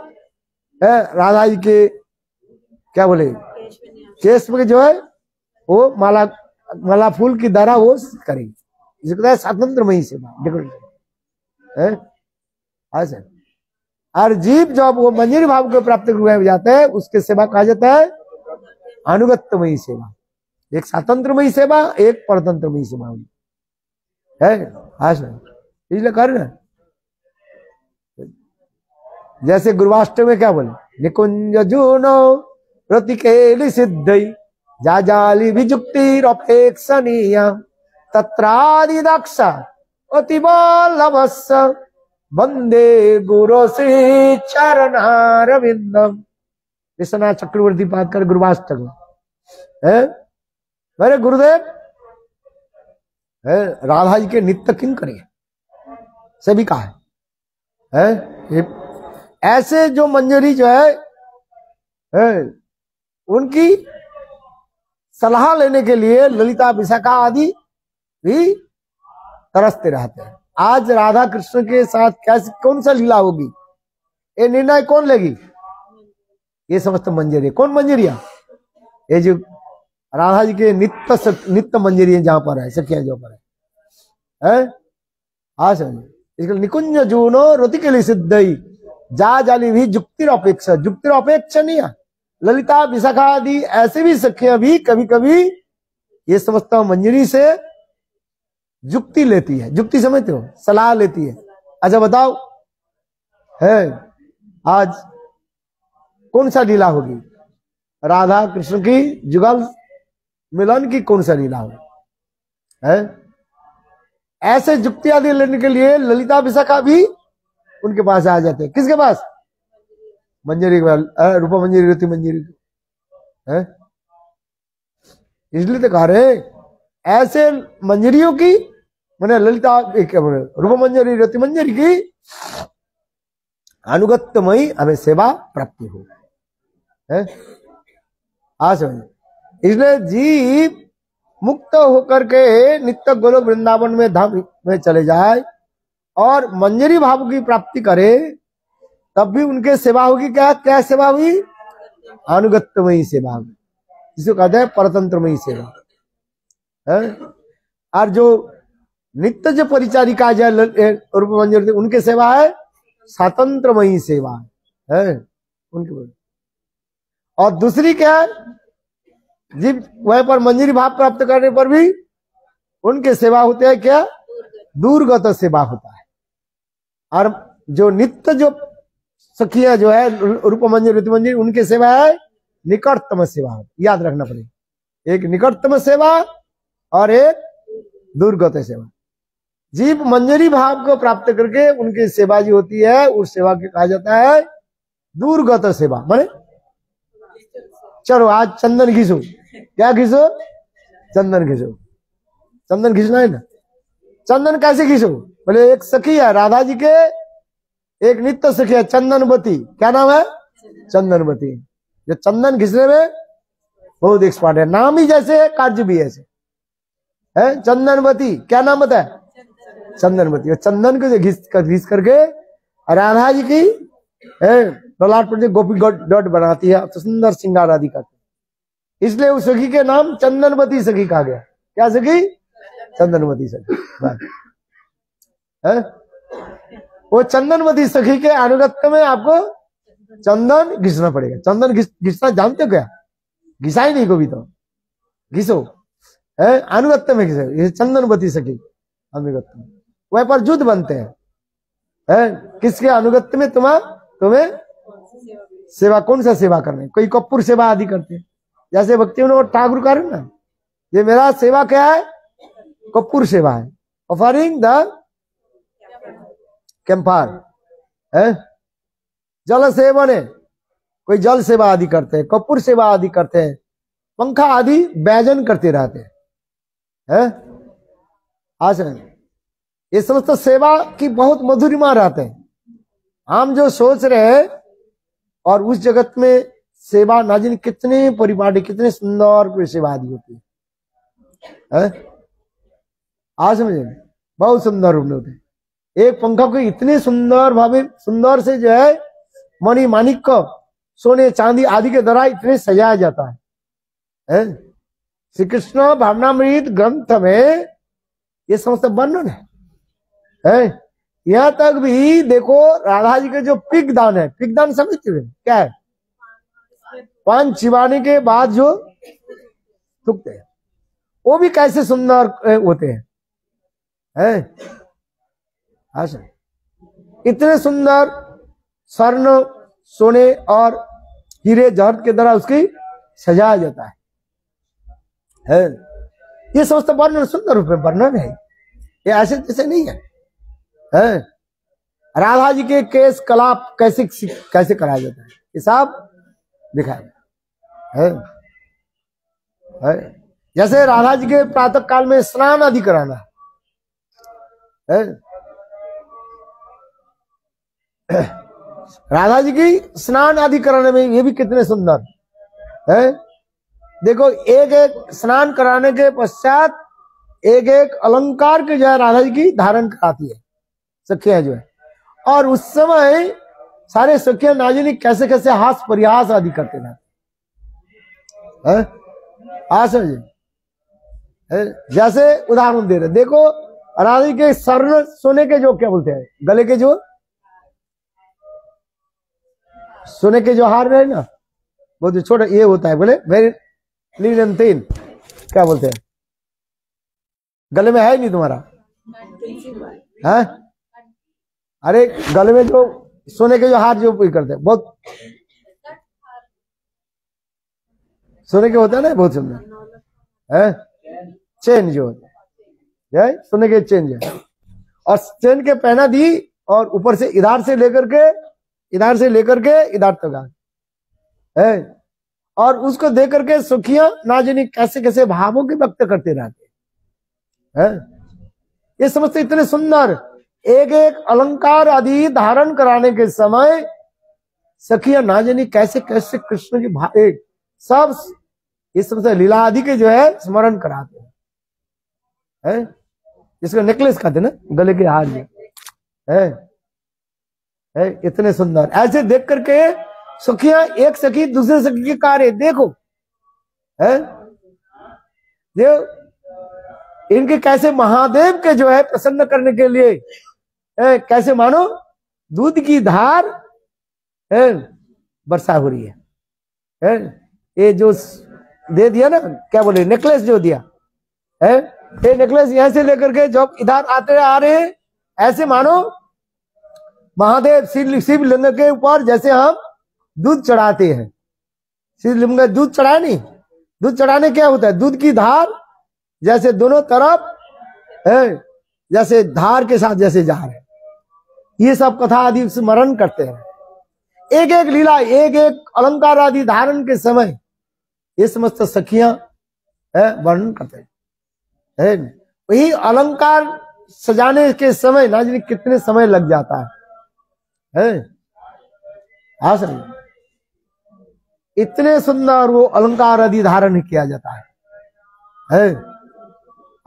है, राधा जी के क्या बोले केस में जो है वो माला फूल की धारा वो करेगी, जिसे कहता है स्वतंत्रमयी सेवा, है। और जीव जब वो मंजरी भाव को प्राप्त हुए जाते हैं उसके सेवा कहा जाता है अनुगत्यमयी सेवा। एक स्वतंत्रमयी सेवा, एक परतंत्रमयी सेवा है। इसलिए कर रहे जैसे गुरुवाष्टमी में क्या बोले? निकुंज जूनो रतिकेलि सिद्धि जाजाली विजुक्ति अपेक्षणीय तत्रादि दक्ष अतिबलभस्य वंदे गुरु श्री चरणारविंदम। विश्वनाथ चक्रवर्ती पाद कर गुरुवाष्टक है। मेरे गुरुदेव है, राधा जी के नित्य किंकरी सभी का है। ऐसे जो मंजरी जो है उनकी सलाह लेने के लिए ललिता विशाखा आदि भी तरसते रहते हैं। आज राधा कृष्ण के साथ कैसे कौन सा लीला होगी, ये निर्णय कौन लेगी? ये समस्त मंजरी। कौन मंजरिया? ये जो राधा जी के नित्य मंजरी जहां पर है, सखिया जो पर है। हाँ समझ, इसलिए निकुंज जूनो रति के लिए सिद्धई जा जाली भी जुक्तिरपेक्षा, जुक्तिरपेक्षणीय ललिता विशाखा आदि ऐसे भी सखियां भी कभी कभी ये समझता हूं मंजरी से जुक्ति लेती है। जुक्ति समझते हो? सलाह लेती है। अच्छा बताओ, है आज कौन सा लीला होगी? राधा कृष्ण की जुगल मिलन की कौन सा लीला होगी? है ऐसे जुक्ति आदि लेने के लिए ललिता विशाखा भी उनके पास आ जाते हैं। किसके पास? मंजरी के पास, रूपा मंजरी रति मंजरी है। इसलिए तो कह रहे ऐसे मंजरियों की मैंने ललिता रूप मंजरी रति मंजरी की अनुगत्यमयी हमें सेवा प्राप्ति हो, है। इसलिए जीव मुक्त होकर के नित्य गोलोक वृंदावन में धाम में चले जाए और मंजरी भाव की प्राप्ति करे, तब भी उनके सेवा होगी। क्या क्या सेवा हुई? अनुगत्यमयी सेवा होगी, जिसको कहते हैं परतंत्रमयी सेवा, है। और जो नित्य जो परिचारिका जो रूप मंजरी उनके सेवा है स्वतंत्रमयी सेवा है उनके। और दूसरी क्या है? जीव वह पर मंजरी भाव प्राप्त करने पर भी उनके सेवा होते हैं क्या? दूरगत सेवा होता है। और जो नित्य जो सखिया जो है रूप मंजरी रति मंजरी उनके सेवा है निकटतम सेवा। याद रखना पड़ेगा, एक निकटतम सेवा और एक दूरगत सेवा। जीव मंजरी भाव को प्राप्त करके उनकी सेवा जो होती है उस सेवा के कहा जाता है दूरगत सेवा। माने चलो आज चंदन घिसो, क्या घिसो? चंदन घिसो। चंदन घिसना है ना। चंदन कैसे घिसो? बोले एक सखी है राधा जी के, एक नित्य सखी है चंदनवती। क्या नाम है? चंदनवती। जो चंदन घिसने में बहुत एक्सपर्ट है। नाम ही जैसे है, कार्य भी ऐसे है। चंदनवती, क्या नाम बताया? चंदनवती। और चंदन को जो घिस करके राधा जी की ललाट पर गोपी डॉट बनाती है तो सुंदर श्रृंगार आदि करते हैं। इसलिए उस सखी के नाम चंदनवती सखी कहा गया। क्या सखी? चंदनवती सखी। वो चंदनवती सखी के अनुगत्य में आपको चंदन घिसना पड़ेगा। चंदन घिसना जानते हो क्या? घिसा ही नहीं कभी तो घिसो है, अनुगत्य में घिसो। ये चंदनवती सखी अनुगत्य में वह पर युद्ध बनते हैं है? किसके अनुगत्य में? तुम्हें सेवा, कौन सा सेवा करने? कोई कपूर सेवा आदि करते हैं, जैसे भक्ति ठाकुर कर ना, ये मेरा सेवा क्या है? कपूर सेवा है। ऑफरिंग द कैंपार है। जल सेवन है, कोई जल सेवा आदि करते हैं, कपूर सेवा आदि करते हैं, पंखा आदि व्यजन करते रहते हैं। आज ये समस्त सेवा की बहुत मधुरिमा रहते हैं। हम जो सोच रहे हैं और उस जगत में सेवा ना जाने कितने परिपाटी, कितने सुंदर सेवा आदि होती है। आज समझे, बहुत सुंदर रूप में होते हैं। एक पंखा को इतने सुंदर भावे, सुंदर से जो है मणि माणिक को, सोने चांदी आदि के द्वारा इतने सजाया जाता है। श्री कृष्ण भावनामृत ग्रंथ में ये समस्त वर्णन है। यहां तक भी देखो राधा जी के जो पिग दान है, पिग दान समझते हैं क्या है? 5 चिबाने के बाद जो थूकते हैं, वो भी कैसे सुंदर होते हैं। इतने सुंदर स्वर्ण, सोने और हीरे जहर के द्वारा उसकी सजाया जाता है। ये समस्त वर्णन सुंदर रूप में वर्णन है। ये ऐसे जैसे नहीं है। राधा जी के केस कलाप कैसे कराया जाता है, ये सब दिखाया है। जैसे राधा जी के प्रातः काल में स्नान आदि कराना है। राधा जी की स्नान आदि कराने में ये भी कितने सुंदर है। देखो एक एक स्नान कराने के पश्चात एक एक अलंकार के जो है राधा जी की धारण कराती है सखियां जो है। और उस समय सारे सखियां नाजिनी कैसे कैसे हास परिहास आदि करते हैं। जैसे उदाहरण दे रहे, देखो राधा जी के स्वर्ण सोने के जो क्या बोलते हैं, गले के जो सोने के जो हार रहे ना, वो जो छोटा ये होता है, बोले वेरी तीन क्या बोलते हैं, गले में है ही नहीं तुम्हारा है? अरे गले में जो सोने के जो हार जो करते हैं, बहुत सोने के होता है ना, बहुत सुंदर है। चेन जो होता है सोने के चेन जो है, और चेन के पहना दी और ऊपर से इधर से लेकर के इधर तक है। और उसको देख करके सुखियां ना जाने कैसे कैसे भावों के व्यक्त करते रहते हैं। ये समझते इतने सुंदर एक एक अलंकार आदि धारण कराने के समय सखियां ना जाने कैसे कैसे कृष्ण की भाव सब ये समझते लीला आदि के जो है स्मरण कराते हैं। जिसको नेकलेस कहते ना, गले के हार में है इतने सुंदर। ऐसे देख करके सखियां एक सखी दूसरे सखी के कार्य देखो है, इनके कैसे महादेव के जो है प्रसन्न करने के लिए कैसे मानो दूध की धार वर्षा हो रही है। ये जो दे दिया ना, क्या बोले, नेकलेस जो दिया है, ये नेकलेस यहां से लेकर के जब इधर आते आ रहे हैं, ऐसे मानो महादेव शिव लिंग के ऊपर जैसे हम दूध चढ़ाते हैं। शिव लिंग में दूध चढ़ाए नहीं, दूध चढ़ाने क्या होता है, दूध की धार जैसे दोनों तरफ है, जैसे धार के साथ जैसे जा रहे, ये सब कथा आदि स्मरण करते हैं। एक एक लीला एक एक अलंकार आदि धारण के समय ये समस्त सखियां वर्णन करते हैं। वही अलंकार सजाने के समय ना जाने कितने समय लग जाता है। इतने सुंदर वो अलंकार आदि धारण किया जाता है?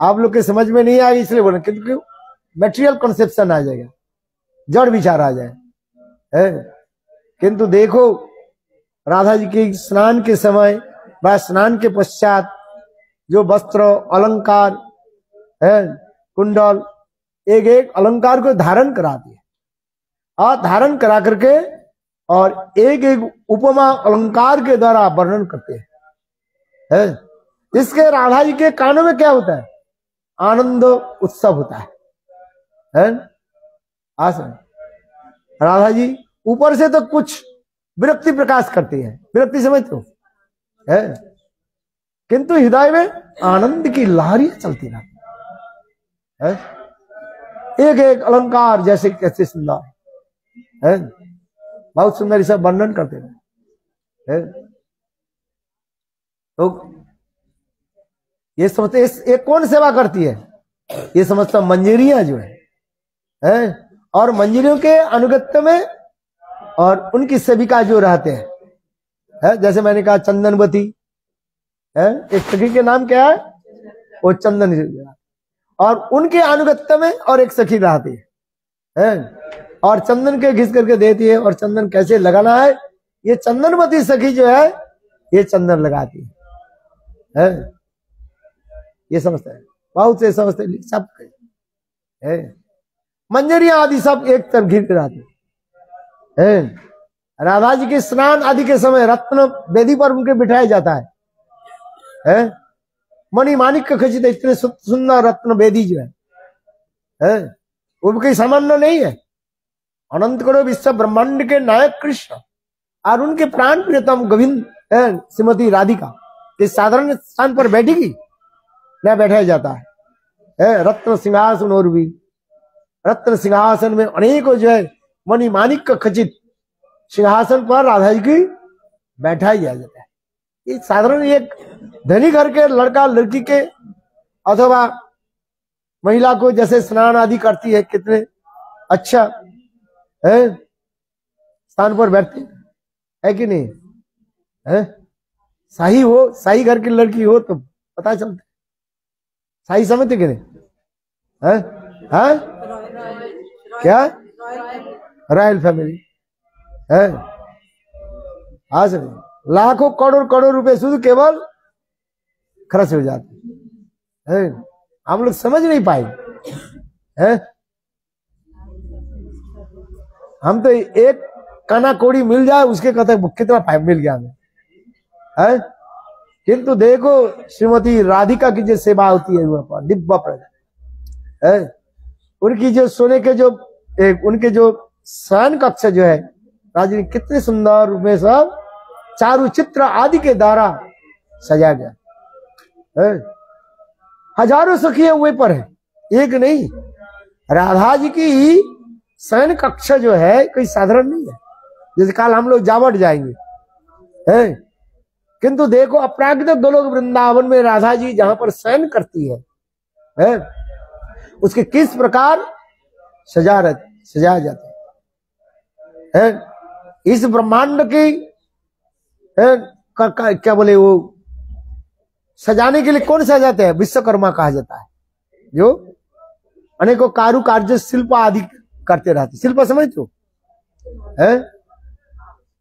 आप लोग के समझ में नहीं आएगी इसलिए बोले, क्योंकि मटेरियल कंसेप्शन आ जाएगा, जड़ विचार आ जाए है। किंतु देखो राधा जी के स्नान के समय व स्नान के पश्चात जो वस्त्र अलंकार है, कुंडल, एक एक अलंकार को धारण कराती है और धारण करा करके और एक एक उपमा अलंकार के द्वारा वर्णन करते हैं। इसके राधा जी के कानों में क्या होता है? आनंद उत्सव होता है। आसन राधा जी ऊपर से तो कुछ विरक्ति प्रकाश करती है, विरक्ति समझते हो है, किंतु हृदय में आनंद की लहरियां चलती रहती है। एक एक अलंकार जैसे कैसे सुंदर है, बहुत सुंदर इसे वर्णन करते हैं। तो ये समझते ये कौन सेवा करती है? ये समझता मंजरियां जो है और मंजरियों के अनुगत्य में और उनकी सेविका जो रहते हैं जैसे मैंने कहा चंदनवती है, एक सखी के नाम क्या है? वो चंदन, और उनके अनुगत्य में और एक सखी रहती है और चंदन के घिस करके देती है। और चंदन कैसे लगाना है, ये चंदनवती सखी जो है ये चंदन लगाती है। ये समझते हैं, बहुत से समझते हैं, सब है। मंजरियां आदि सब एक तरफ घिर रहती है। राधा जी के स्नान आदि के समय रत्न वेदी पर उनके बिठाया जाता है। मणि माणिक का खचित इतने सुंदर रत्न वेदी जो है वो कोई सामान्य नहीं है। अनंत करो विश्व ब्रह्मांड के नायक कृष्ण और उनके प्राण प्रियतम गोविंद श्रीमती राधिका इस साधारण स्थान पर बैठेगी न बैठाया जाता है। रत्न सिंहासन और भी रत्न सिंहासन में अनेकों जो है मणि माणिक का खचित सिंहासन पर राधा जी की बैठाया जाता है। ये साधारण एक धनी घर के लड़का लड़की के अथवा महिला को जैसे स्नान आदि करती है, कितने अच्छा है स्थान पर बैठती है कि नहीं है? शाही हो, शाही घर की लड़की हो तो पता चलता है, शाही समझते कि नहीं है? क्या रॉयल फैमिली है? आज लाखों करोड़ रुपए शुद्ध केवल खर्च हो जाते हैं। हम लोग समझ नहीं पाए हैं। हम तो एक काना कोड़ी मिल जाए उसके कहते कितना पाइप मिल गया हमें है। किंतु देखो श्रीमती राधिका की जो सेवा होती है वहां पर दिव्य प्रजा है, उनकी जो सोने के जो उनके जो शयन कक्ष जो है राजी कितने सुंदर रूप में सब चारु चित्र आदि के द्वारा सजाया गया है। हजारों सखियां वहीं पर है, एक नहीं। राधा जी की शयन कक्ष जो है कोई साधारण नहीं है, जैसे कल हम लोग जावट जाएंगे है। किंतु देखो अपराकृत गोलोक वृंदावन में राधा जी जहां पर शयन करती है उसके किस प्रकार सजाया जाता है। इस ब्रह्मांड की क्या बोले वो सजाने के लिए कौन सजाते हैं? विश्वकर्मा कहा जाता है, जो अनेकों कारुकार्य शिल्प आदि करते रहते। शिल्प समझते हो है?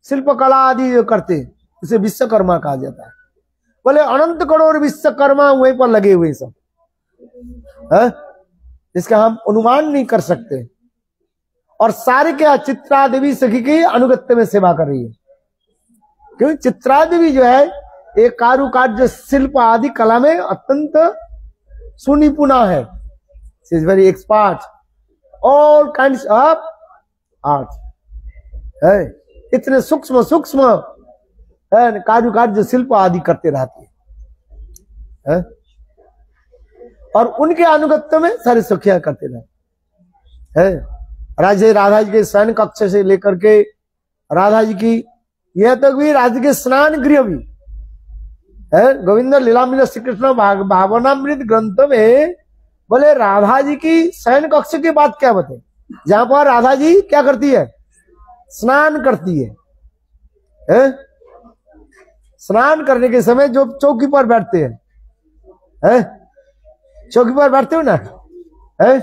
शिल्प कला आदि जो करते उसे विश्वकर्मा कहा जाता है। बोले अनंत करोड़ विश्वकर्मा वहीं पर लगे हुए सब है, इसका हम अनुमान नहीं कर सकते। और सारे क्या चित्रा देवी सखी की अनुगत्य में सेवा कर रही है, क्योंकि चित्रा देवी जो है एक कारुकार्य शिल्प आदि कला में अत्यंत सुनिपुणा है। She is very expert all kinds of art है। इतने सूक्ष्म कारुकार्य शिल्प आदि करते रहती है और उनके अनुगत्य में सारे सखियां करते रहते है। राधा जी के शयन कक्ष से लेकर के राधा जी की यह तक भी राधा के स्नान गृह भी है। गोविंद लीलामृत श्री कृष्ण भावनामृत ग्रंथ में बोले राधा जी की शयन कक्ष की बात क्या बताए, जहां पर राधा जी क्या करती है? स्नान करती है। स्नान करने के समय जो चौकी पर बैठते हैं, चौकी पर बैठते हो ना, है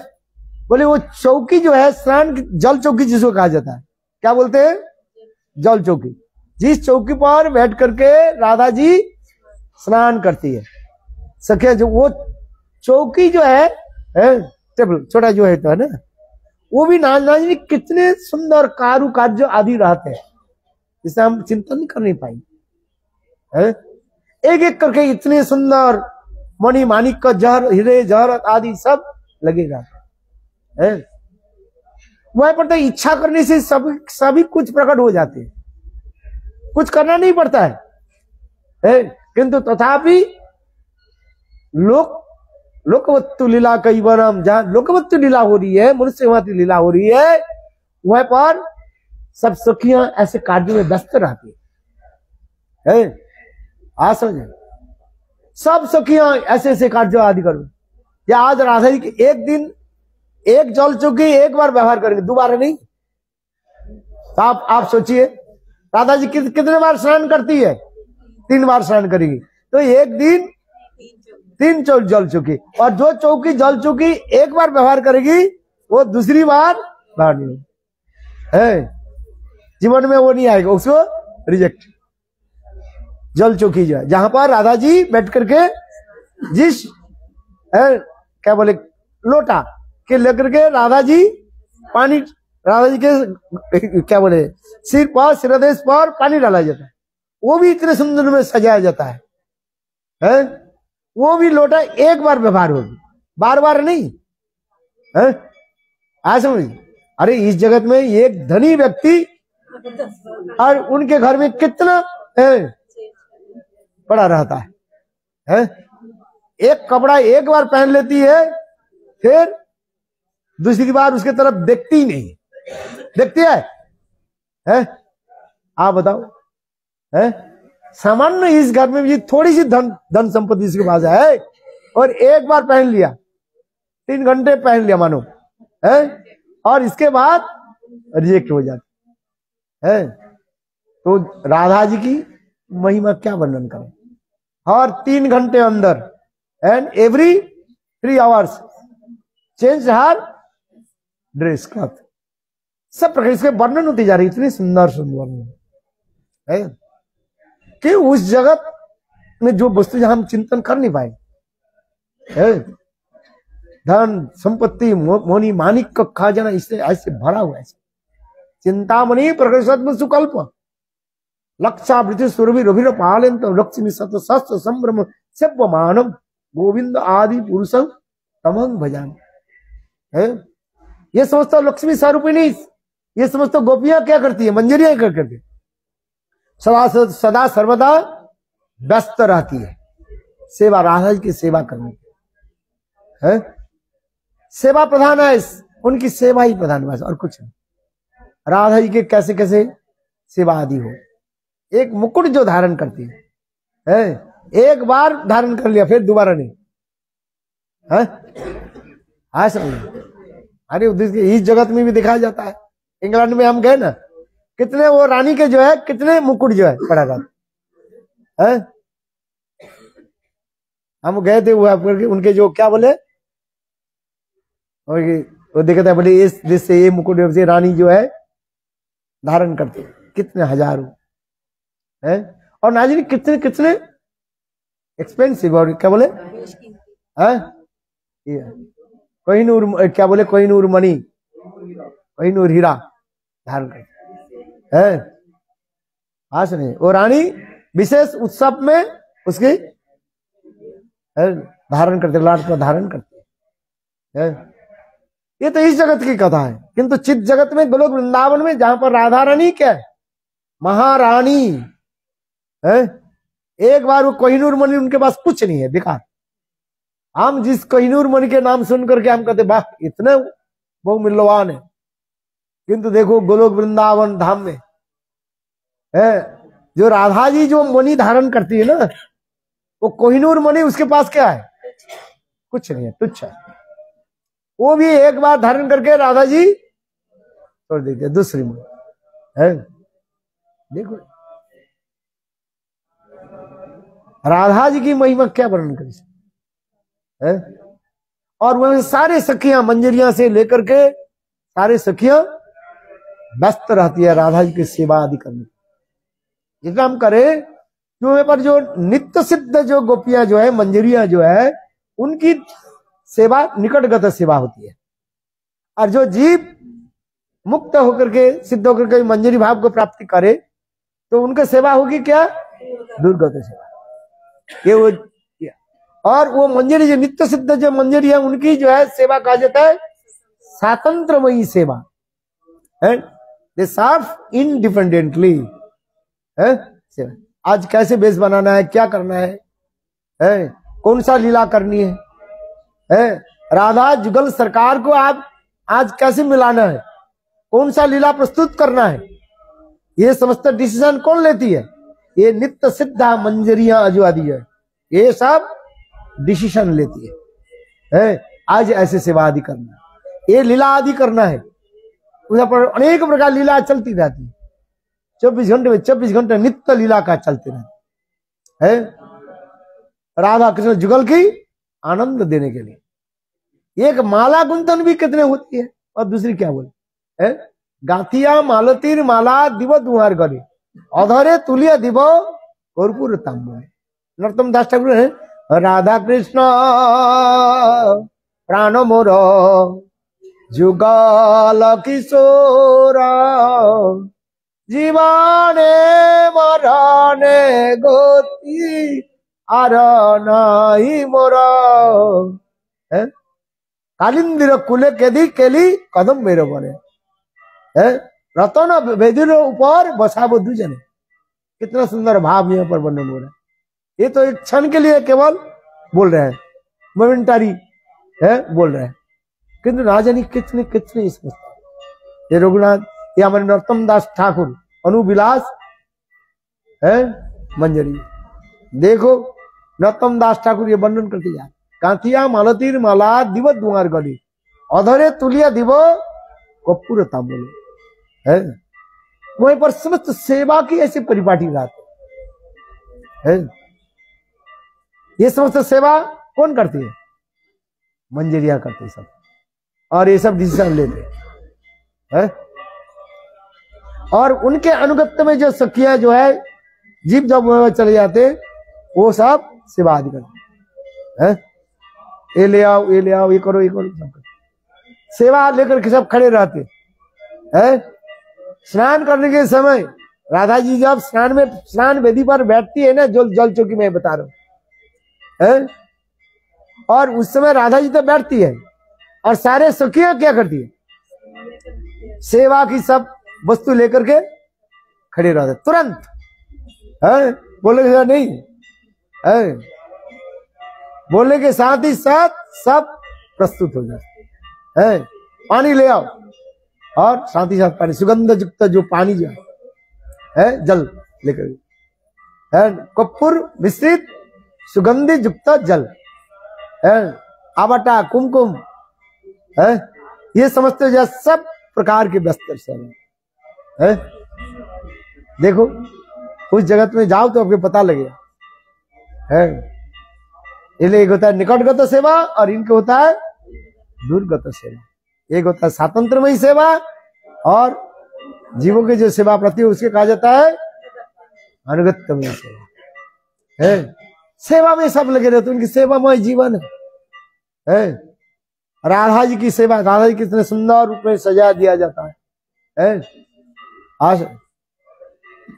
बोले वो चौकी जो है स्नान जल चौकी जिसको कहा जाता है, क्या बोलते हैं, जल चौकी। जिस चौकी पर बैठ करके राधा जी स्नान करती है सखिया, जो वो चौकी जो है टेबल छोटा जो है तो है ना, वो भी नाज कितने सुंदर कारुकार्य आदि रहते हैं, जिसे हम चिंतन नहीं कर नहीं पाएंगे। एक एक करके इतने सुंदर मणि माणिक का जहर, हीरे जहर आदि सब लगेगा। वह पड़ता है इच्छा करने से सभी कुछ प्रकट हो जाते हैं, कुछ करना नहीं पड़ता है, किंतु तथापि लोकवत्तु लीला कई वरम, जहां लोकवत्तु लीला हो रही है, मनुष्यवती लीला हो रही है, वह पर सब सखियां ऐसे कार्यों में व्यस्त रहती है। आज समझे, सब सखियां ऐसे ऐसे कार्य आदि करो। या आज राधा जी की एक दिन एक जल चौकी एक बार व्यवहार करेंगे, दोबारा नहीं। तो आप सोचिए राधा जी कितने बार स्नान करती है, 3 बार स्नान करेगी, तो एक दिन 3 जल चौकी, और जो चौकी जल चौकी एक बार व्यवहार करेगी वो दूसरी बार बाहर नहीं होगी, जीवन में वो नहीं आएगा, उसको रिजेक्ट। जल चौकी जो है जहां पर राधा जी बैठ करके जिस क्या बोले लोटा के लेकर के राधा जी पानी, राधा जी के क्या बोले सिर पर, सिरदेश पर पानी डाला जाता है, वो भी इतने सुंदर में सजाया जाता है, वो भी लोटा एक बार व्यवहार होगी, बार बार नहीं है। आज समझ, अरे इस जगत में एक धनी व्यक्ति और उनके घर में कितना पड़ा रहता है, एक कपड़ा एक बार पहन लेती है, फिर दूसरी बार उसके तरफ देखती ही नहीं, देखती है? आप बताओ, सामान्य इस घर में भी थोड़ी सी धन संपत्ति इसके पास है, और एक बार पहन लिया, 3 घंटे पहन लिया मानो, और इसके बाद रिजेक्ट हो जाती है। तो राधा जी की महिमा क्या वर्णन करें। और 3 घंटे अंदर and every 3 hours change her dress cloth, सब प्रकार इसके वर्णन होती जा रही, इतनी सुंदर सुंदर वर्णन है कि उस जगत में जो वस्तु जहां हम चिंतन कर नहीं पाए, धन संपत्ति मोनी मानिक का खजाना इससे ऐसे भरा हुआ है। चिंतामणि प्रकट सुकल्प लक्षावृति सुरभि रभिर पालयंत लक्ष्मी सत शस्त्र संभ्रम सेव्य मानव गोविंद आदि पुरुषं तमं भजामि। ये समझता लक्ष्मी स्वरूपिणी, ये समझता गोपियां क्या करती है, मंजरियां क्या करती है, सदा सर्वदा व्यस्त रहती है सेवा, राधा जी की सेवा करने है, सेवा प्रधान है, उनकी सेवा ही प्रधान है, और कुछ नहीं। राधा जी के कैसे कैसे सेवा आदि हो, एक मुकुट जो धारण करती है, एक बार धारण कर लिया फिर दोबारा नहीं है। अरे इस जगत में भी दिखाया जाता है। इंग्लैंड में हम गए ना, कितने वो रानी के जो है कितने मुकुट जो है पड़ा रहता है। हम गए थे वो उनके जो क्या बोले, वो देखा था बोले इस देश से ये मुकुट से रानी जो है धारण करते, कितने हजारों है, और नाज़रीन कितने कितने एक्सपेंसिव, और क्या बोले कोहिनूर, क्या बोले कोहिनूर मणि, कोहिनूर हीरा धारण करते है। हाँ सुनिए, वो रानी विशेष उत्सव में उसकी धारण करते, लाट पर धारण करते है। ये तो इस जगत की कथा है, किंतु चित जगत में गोलोक वृंदावन में जहां पर राधा रानी क्या है, महारानी है, एक बार वो कोहिनूर मणि उनके पास कुछ नहीं है, बेकार। हम जिस कोहिनूर मणि के नाम सुन करके हम कहते वाह इतने वो मूल्यवान है, किंतु देखो गोलोक वृंदावन धाम में है जो राधा जी जो मणि धारण करती है ना, वो कोहिनूर मणि उसके पास क्या है, कुछ नहीं है, तुच्छ है। वो भी एक बार धारण करके राधा जी छोड़ देते दूसरी मणि है। देखो राधा जी की महिमा क्या वर्णन करी है? और वह सारे सखियां मंजरियां से लेकर के सारे सखियां व्यस्त रहती है राधा जी की सेवा आदि करने। जितना हम करें, जो पर जो नित्य सिद्ध जो गोपियां जो है, मंजरियां जो है, उनकी सेवा निकटगत सेवा होती है। और जो जीव मुक्त होकर के सिद्ध होकर के मंजरी भाव को प्राप्ति करे तो उनकी सेवा होगी क्या? दूरगत सेवा। ये वो, और वो मंजरी जो नित्य सिद्ध जो मंजरी है उनकी जो है सेवा कहा जाता है स्वातंत्रमयी सेवा है। दे सर्व इंडिपेंडेंटली है। आज कैसे बेस बनाना है, क्या करना है, कौन सा लीला करनी है, राधा जुगल सरकार को आप आज कैसे मिलाना है, कौन सा लीला प्रस्तुत करना है, ये समस्त डिसीजन कौन लेती है? ये नित्य सिद्धा मंजरियां जो आदि है, ये सब डिसीजन लेती है। आज ऐसे सेवा आदि करना है, ये लीला आदि करना है। उस पर अनेक प्रकार लीला चलती रहती है। 24 घंटे में 24 घंटे नित्य लीला का चलते रहते है। राधा कृष्ण जुगल की आनंद देने के लिए एक माला गुंथन भी कितने होती है, और दूसरी क्या बोले है? गाथिया मालतीर माला दिव दुहार गले अधरे तुलिया दिव कर्पूर तांबूले। नरोत्तम दास ठाकुर है, राधा कृष्ण प्राण मोर जुगल किशोर जीवाने मरणे गति आर नाही मोर। कालिंदीर कुले केदी केली कदम मेरे बने रतन वेदीर ऊपर बसा बुद्धू जने। कितना सुंदर भाव यहाँ पर वर्णन हो रहा है। ये तो एक क्षण के लिए केवल बोल रहे हैं, मोमेंटरी है बोल रहे हैं, किंतु ना जानी कितने कितने इसमें। ये रघुनाथ, ये हमारे नरोत्तम दास ठाकुर अनुविलास है मंजरी। देखो नरोत्तम दास ठाकुर ये वर्णन करते जा, कांतिया मालतीर माला दिव दुआर गली अधरे तुलिया दिव कपूर तांबूले है। वहीं पर समस्त सेवा की ऐसी परिपाटी रहती है। ये समस्त सेवा कौन करती है? मंजरियां करती सब, और ये सब डिसीजन लेते हैं। और उनके अनुगत्य में जो सखियां जो है जीव जब चले जाते वो सब सेवा आदि करते हैं। ये ले आओ, ये ले आओ, ये करो, ये करो, सब करो। सेवा लेकर के सब खड़े रहते हैं। स्नान करने के समय राधा जी जब स्नान वेदी पर बैठती है ना, जल चौकी में बता रहा हूं, और उस समय राधा जी तो बैठती है और सारे सखियां क्या करती है? सेवा की सब वस्तु लेकर के खड़े रहते तुरंत है। बोले नहीं है, बोलने के साथ ही साथ सब प्रस्तुत हो जाते है। पानी ले आओ, और साथ ही साथ पानी सुगंध युक्त जो पानी जो है जल लेकर है, कपूर मिश्रित सुगंधि युक्त जल है, आवटा कुमकुम है, ये समझते जो सब प्रकार के वस्त्र से है। देखो उस जगत में जाओ तो आपको पता लगेगा है। इसलिए एक होता है निकटगत सेवा और इनके होता है दूरगत सेवा। एक होता है स्वातंत्रमयी सेवा, और जीवों की जो सेवा प्रति उसके कहा जाता है अनुगत्यमयी सेवा है। सेवा में सब लगे रहते, उनकी सेवामय जीवन है। राधा जी की सेवा, राधा जी कितने सुंदर रूप में सजा दिया जाता है। आज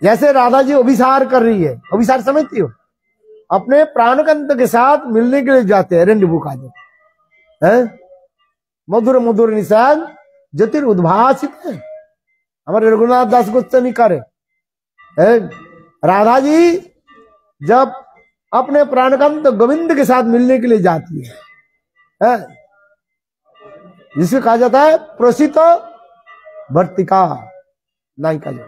जैसे राधा जी अभिसार कर रही है, अभिसार समझती हो, अपने प्राणकंत के साथ मिलने के लिए जाते हैं। रेंडवू का है, मधुर मधुर निशान ज्योतिर उद्भासित है। हमारे रघुनाथ दास गोस्वामी करे राधा जी जब अपने प्राणकंत गोविंद के साथ मिलने के लिए जाती है, जिसे कहा जाता है प्रसित भर्तिका नायिका, जो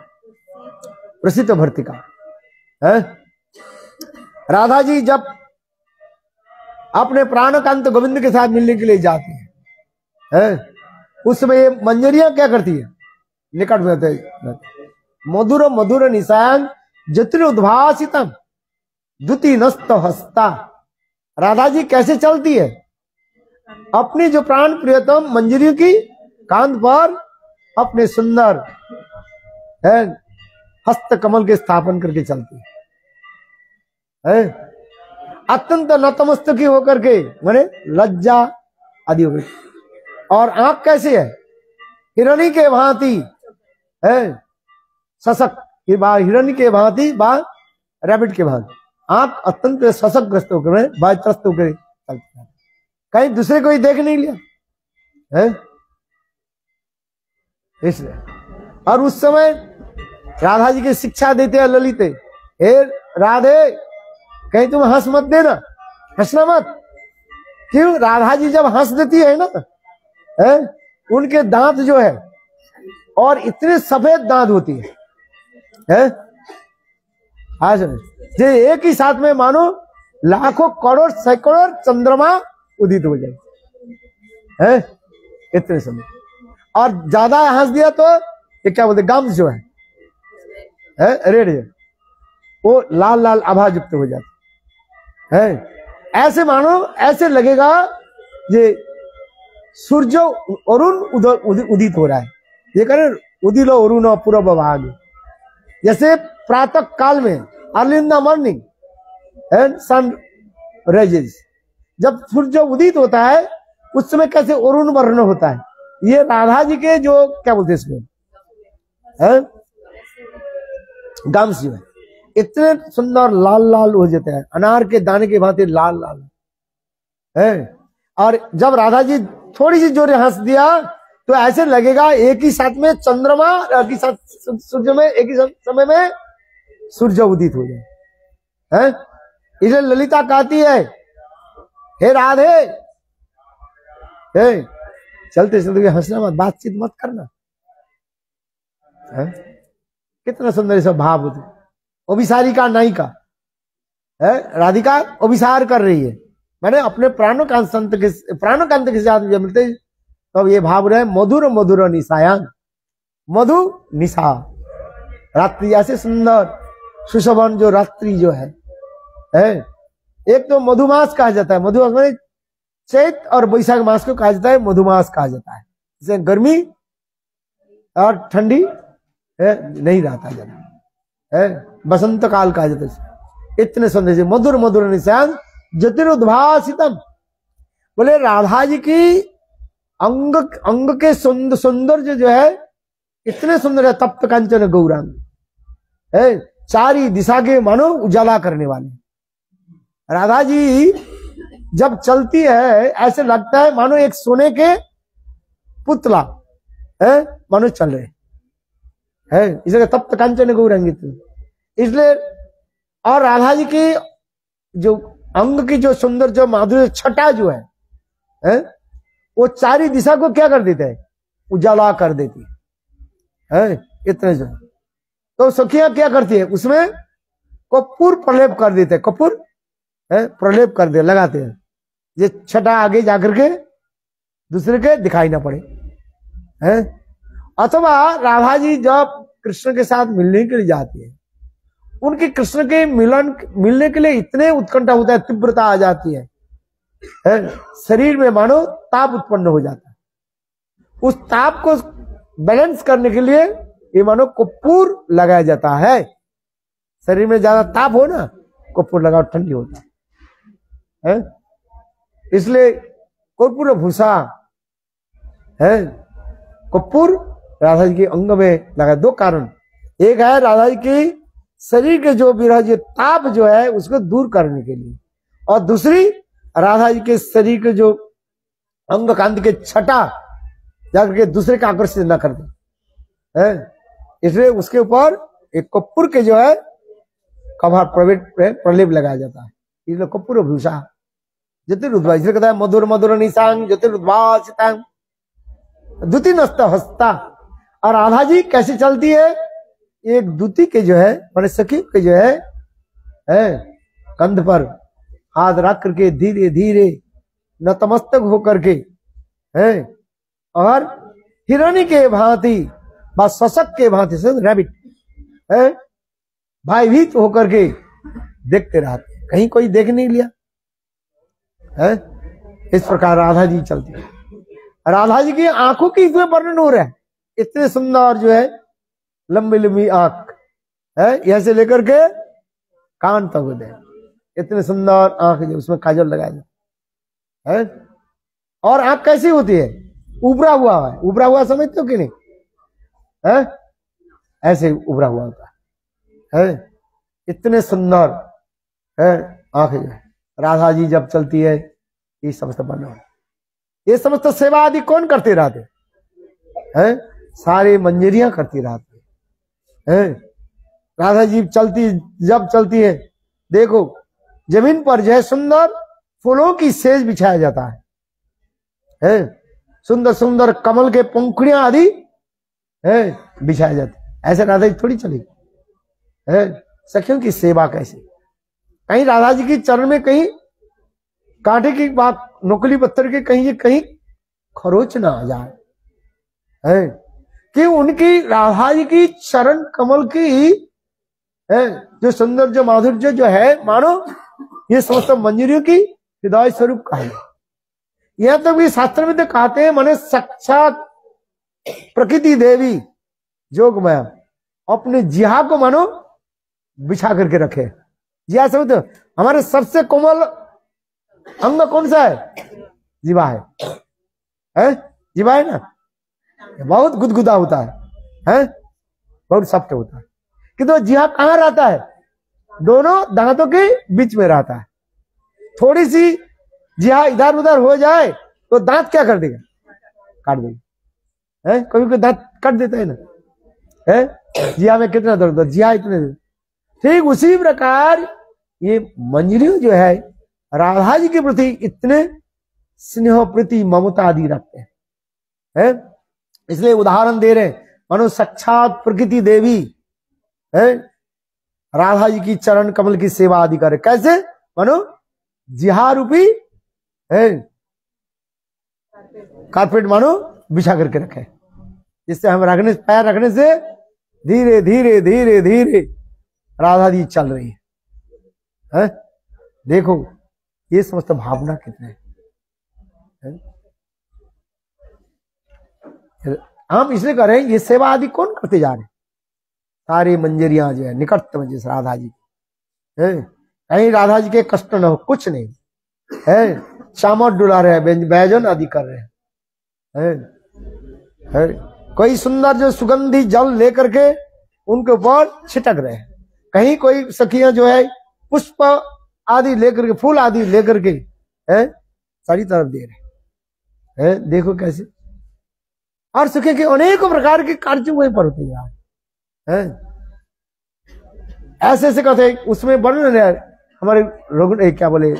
प्रसिद्ध भर्तिका है। राधा जी जब अपने प्राणकांत गोविंद के साथ मिलने के लिए जाती है, उस समय ये मंजरियां क्या करती है? निकट में मधुर मधुर निशान ज्योतिरुद्भासितम द्युति नस्त हस्ता, राधा जी कैसे चलती है? अपनी जो प्राण प्रियतम मंजरी की कांध पर अपने सुंदर है हस्त कमल के स्थापन करके चलती है, अत्यंत नतमस्तकी होकर के, माने लज्जा आदि हो गई। और आंख कैसी है? हिरणी के भांति है, सशक हिरणी के भांति बा रैबिट के भांति, आंख अत्यंत सशकग्रस्त होकर बायत्रस्त होकर चलती है, कहीं दूसरे को ही देख नहीं लिया है इसलिए। और उस समय राधा जी की शिक्षा देते हैं ललिते, हे राधे कहीं तुम हंस मत देना, हंसना मत। क्यों? राधा जी जब हंस देती है ना है, उनके दांत जो है और इतने सफेद दांत होती है आज जो एक ही साथ में मानो लाखों करोड़ सैकड़ों चंद्रमा उदित हो जाए है इतने समय। और ज्यादा हंस दिया तो ये क्या बोलते, गम्स जो है रेड है, वो लाल लाल आभा युक्त हो जाती है। ऐसे मानो ऐसे लगेगा ये सूर्य अरुण उदित हो रहा है, ये करें उदिलो अरुण पूर्व भाग, जैसे प्रातः काल में early in the morning and sun rises, जब सूर्य उदित होता है उस समय कैसे अरुण वर्ण होता है, ये राधा जी के जो क्या बोलते हैं इसमें गम्स जो है इतने सुंदर लाल लाल हो जाते हैं, अनार के दाने के भांति लाल लाल है। और जब राधा जी थोड़ी सी जोर हंस दिया तो ऐसे लगेगा एक ही साथ में चंद्रमा, एक ही साथ सूर्य में, एक ही समय में सूर्य उदित हो जाए है। इसलिए ललिता कहती है, हे राधे चलते चलते हंसना मत, बातचीत मत करना है? कितना सुंदर सब भाव होते। अभिसारिका नायिका है, राधिका अभिसार कर रही है, मैंने अपने प्राणकांत के साथ जब मिलते तब ये भाव रहे, मधुर मधुर निशायान, मधु निशा रात्रि ऐसे सुंदर सुशोभन जो रात्रि जो है एक तो मधुमास कहा जाता है, मधुमास माने चैत और बैसाख मास को कहा जाता है मधुमास कहा जाता है, जैसे गर्मी और ठंडी नहीं रहता जाता है, बसंत काल कहा जाता है। इतने सुंदर से मधुर मधुर निशान ज्योतिरुद्भासितम, बोले राधा जी की अंग के सौंदर्य जो है इतने सुंदर है, तप्त कांचन गौरांग है, चारी दिशा के मानो उजाला करने वाले। राधा जी जब चलती है ऐसे लगता है मानो एक सोने के पुतला है मानो चल रहे है, इसलिए तप्त कांचन गौरांगी। इसलिए और राधा जी की जो अंग की जो सुंदर जो माधुर्य छटा जो है वो चारी दिशा को क्या कर देते है, उजाला कर देती है इतने जो। तो सखियां क्या करती है, उसमें कपूर प्रलेप कर देते हैं, कपूर प्रलेप कर दे लगाते हैं, ये छटा आगे जाकर के दूसरे के दिखाई ना पड़े है। अथवा राधा जी जब कृष्ण के साथ मिलने के लिए जाती है, उनके कृष्ण के मिलने के लिए इतने उत्कंठा होता है, तीव्रता आ जाती है शरीर में मानो ताप उत्पन्न हो जाता है। उस ताप को बैलेंस करने के लिए ये मानो कपूर लगाया जाता है, शरीर में ज्यादा ताप हो ना कपूर लगाओ ठंडी होता है। इसलिए कपूर भूषा है, कपूर राधा जी के अंग में लगा। दो कारण, एक है राधा जी की शरीर के जो विरह जो ताप जो है उसको दूर करने के लिए, और दूसरी राधा जी के शरीर के जो अंग कांत के छटा जाकर के दूसरे का आकर्षित न कर दे, इसलिए उसके ऊपर एक कपूर के जो है कभार प्रलेप लगाया जाता है। इसलिए कपूर भूषा ज्योतिरुद्भा, इसलिए कहता है मधुर मधुर निशांग ज्योतिरुद्भासितांग द्युति नस्त हस्ता। और राधा जी कैसे चलती है, एक द्युति के जो है मैंने सखी के जो है कंध पर हाथ रख करके धीरे धीरे नतमस्तक होकर के है, और हिरणी के भांति बस सशक के भांति से रैबिट है भयभीत होकर के देखते रहते, कहीं कोई देख नहीं लिया है। इस प्रकार राधा जी चलती है। राधा जी की आंखों की इसमें वर्णन हो रहा है, इतने सुंदर जो है लंबी लंबी आंख है, यहां से लेकर के कान तक होते हैं, इतने सुंदर आंख जो उसमें काजल लगाया जाता है। और आंख कैसी होती है? उभरा हुआ है, उभरा हुआ समझते हो कि नहीं है? ऐसे उभरा हुआ होता है, इतने सुंदर है आंख जो है। राधा जी जब चलती है ये समस्त बना, ये समस्त सेवा आदि कौन करते रहते हैं? सारे मंजरियां करती रहती है। राधा जी चलती, जब चलती है देखो जमीन पर जो है सुंदर फूलों की सेज बिछाया जाता है, सुंदर सुंदर कमल के पंखुड़ियां आदि है बिछाया जाता है। ऐसे राधा जी थोड़ी चली है। सखियों की सेवा कैसे? कहीं राधा जी की चरण में कहीं कांटे की बात, नोकली पत्थर के कहीं खरोच ना आ जाए है, कि उनकी राधा जी की चरण कमल की है जो सुंदर जो माधुर्य जो है, मानो ये समस्त मंजरियों की हृदय स्वरूप का है। यहां तक भी शास्त्र में तो कहते हैं माने साक्षात प्रकृति देवी जोगमाया अपने जिहा को मानो बिछा करके रखे। जिहा समझते हो? हमारे सबसे कोमल अंग कौन सा है? जीवा है? जीवा है ना, बहुत गुदगुदा होता है? बहुत सख्त होता है। किंतु जिहा कहां रहता है? दोनों दांतों के बीच में रहता है। थोड़ी सी जिहा इधर उधर हो जाए तो दांत क्या कर देगा? काट देगा है। कभी कोई दांत काट देता है ना है? जिहा में कितना दर्द होता है, जिहा इतने। ठीक उसी प्रकार ये मंजरी जो है राधा जी के प्रति इतने स्नेह प्रीति ममता आदि रखते हैं। इसलिए उदाहरण दे रहे, मानो साक्षात प्रकृति देवी है राधा जी की चरण कमल की सेवा आदि करे। कैसे? मानो जिहा रूपी है कारपेट मानो बिछा करके रखे, जिससे हम रखने, पैर रखने से धीरे धीरे धीरे धीरे राधा जी चल रही है। देखो ये समस्त भावना कितने है? हम इसलिए कर रहे हैं, ये सेवा आदि कौन करते जा रहे हैं? सारी मंजरियां जो है निकटतम जिस राधा जी है, कहीं राधा जी के कष्ट न हो, कुछ नहीं है। चामर डुला रहे हैं, व्यंजन आदि कर रहे हैं। कोई सुंदर जो सुगंधी जल लेकर के उनके ऊपर छिटक रहे हैं। कहीं कोई सखियां जो है पुष्प आदि लेकर के, फूल आदि लेकर के सारी तरफ दे रहे हैं। देखो कैसे। और सखिया के अनेकों प्रकार के कार्य वहीं पर होते जा रहे हैं। ऐसे ऐसे कहते उसमें वर्णन है हमारे क्या बोले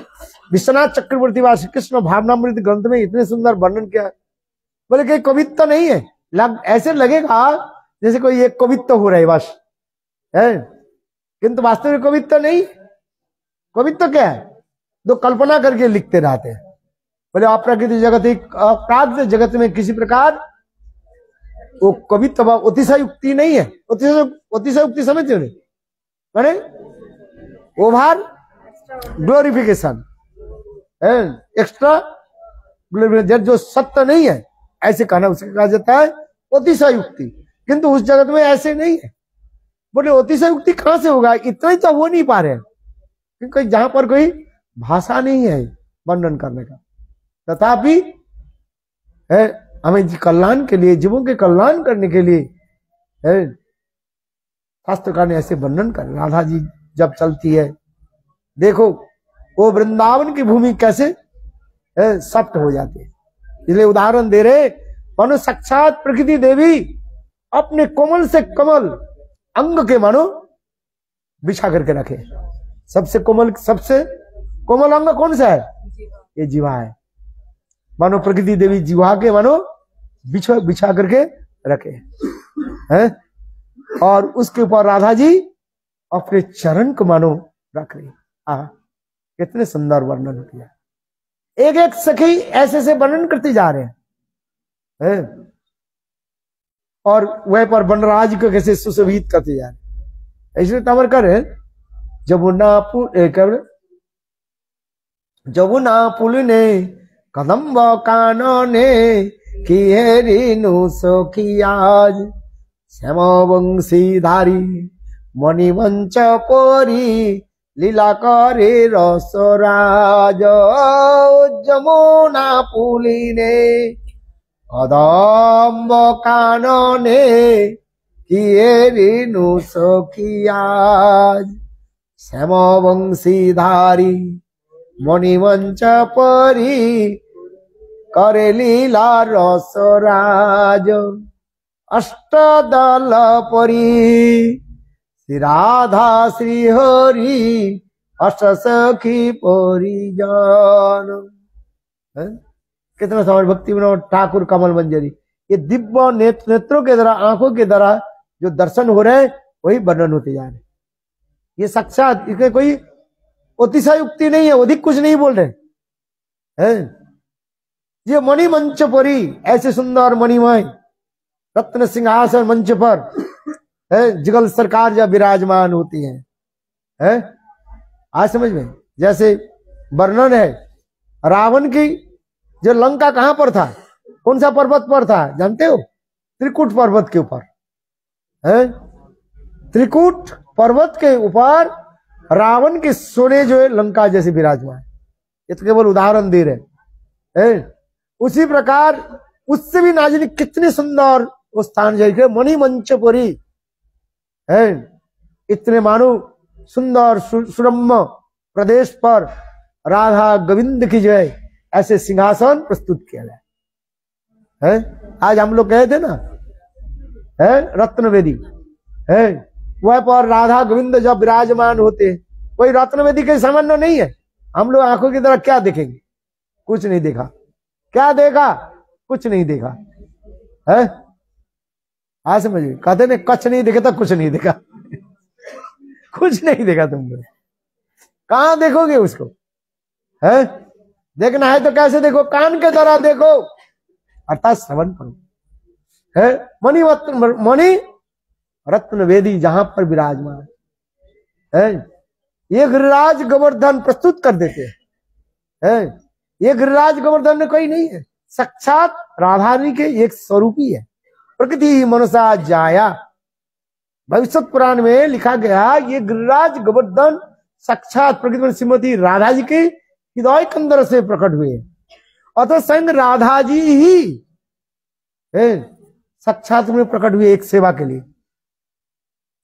विश्वनाथ चक्रवर्ती व श्री कृष्ण भावनामृत ग्रंथ में इतने सुंदर वर्णन किया। बोले कि कवित्व नहीं है, ऐसे लगेगा जैसे कोई एक कवित्व हो रहा है बस है, किंतु वास्तव में कवित्व नहीं। कवित्व क्या है? तो कल्पना करके लिखते रहते हैं। बोले अप्राकृतिक जगत, प्राकृतिक जगत में किसी प्रकार वो कवित्व अतिशयोक्ति नहीं है। अतिशयोक्ति समझते हो? माने ओवर ग्लोरिफिकेशन, एक्स्ट्रा ग्लोरिफिकेशन, जो सत्य नहीं है ऐसे कहना, उसे कहा जाता है अतिशयोक्ति। किंतु उस जगत में ऐसे नहीं है। बोले अतिशयोक्ति कहां से होगा? इतना ही तो हो नहीं पा रहे हैं, क्योंकि जहां पर कोई भाषा नहीं है वर्णन करने का। तथापि हमें कल्याण के लिए, जीवों के कल्याण करने के लिए शास्त्रकार ने ऐसे वर्णन कर। राधा जी जब चलती है देखो वो वृंदावन की भूमि कैसे सप्त हो जाती है। इसलिए उदाहरण दे रहे, मानो साक्षात प्रकृति देवी अपने कोमल से कमल अंग के मानो बिछा करके रखे। सबसे कोमल अंग कौन सा है? ये जीवा है। मानो प्रकृति देवी जीवा के मानो बिछा करके रखे हैं, और उसके ऊपर राधा जी अपने चरण को मानो रख रही। कितने सुंदर वर्णन किया। एक एक सखी ऐसे ऐसे वर्णन करते जा रहे हैं, और वह पर वनराज को कैसे सुशोभित करते जा रहे हैं। इसलिए तवर कर जमुना पुल ने कदम्ब कानने किए रीनु सखियाज श्याम वंशीधारी मणिमंच परी लीला करे रसराज जमुना पुलिने कदम्ब कानने किए रीनु सखियाज श्याम वंशीधारी मणिमंच परी करे लीला रसराज अष्टदल परी श्री राधा श्री हरि अष्ट सखी परिजन। कितना समझ भक्ति बनो ठाकुर कमल मंजरी। ये दिव्य नेत्रों के द्वारा आंखों के द्वारा जो दर्शन हो रहे हैं वही वर्णन होते जा रहे। ये साक्षात इसके कोई अतिशयोक्ति नहीं है, अधिक कुछ नहीं बोल रहे हैं। ये मणि मंच परी ऐसे सुंदर मणिमय रत्न सिंहासन मंच पर जुगल सरकार जब विराजमान होती है। आज समझ में जैसे वर्णन है रावण की जो लंका कहां पर था, कौन सा पर्वत पर था जानते हो? त्रिकुट पर्वत के ऊपर है। त्रिकुट पर्वत के ऊपर रावण के सोने जो है लंका जैसे विराजमान। ये तो केवल उदाहरण दे रहे हैं। उसी प्रकार उससे भी नाजनी कितने सुंदर वो स्थान जाए मणि मंच पुरी है। इतने मानो सुंदर सुरम्य प्रदेश पर राधा गोविंद की जो है ऐसे सिंहासन प्रस्तुत किया गया है। आज हम लोग कहे थे ना है रत्नवेदी है, वह पर राधा गोविंद जब विराजमान होते हैं कोई रत्नवेदी के सामान्य नहीं है। हम लोग आंखों की तरह क्या देखेंगे? कुछ नहीं देखा। क्या देखा? कुछ नहीं देखा है। आज समझिए कहते ने कछ नहीं देखा तो कुछ नहीं देखा। कुछ नहीं देखा तुम लोग, कहां देखोगे उसको है? देखना है तो कैसे देखो? कान के द्वारा देखो अर्थात श्रवण करो है। मणि रत्न वेदी जहां पर विराजमान है। ये गिरिराज गोवर्धन प्रस्तुत कर देते हैं। ये गिरिराज गोवर्धन में कोई नहीं है, साक्षात राधारानी के एक स्वरूप ही है। प्रकृति मनसा जाया भविष्य पुराण में लिखा गया ये गिरिराज गोवर्धन साक्षात प्रकृति श्रीमती राधा जी के हृदय कंदर से प्रकट हुए, अतः स्वयं राधा जी ही साक्षात में प्रकट हुए एक सेवा के लिए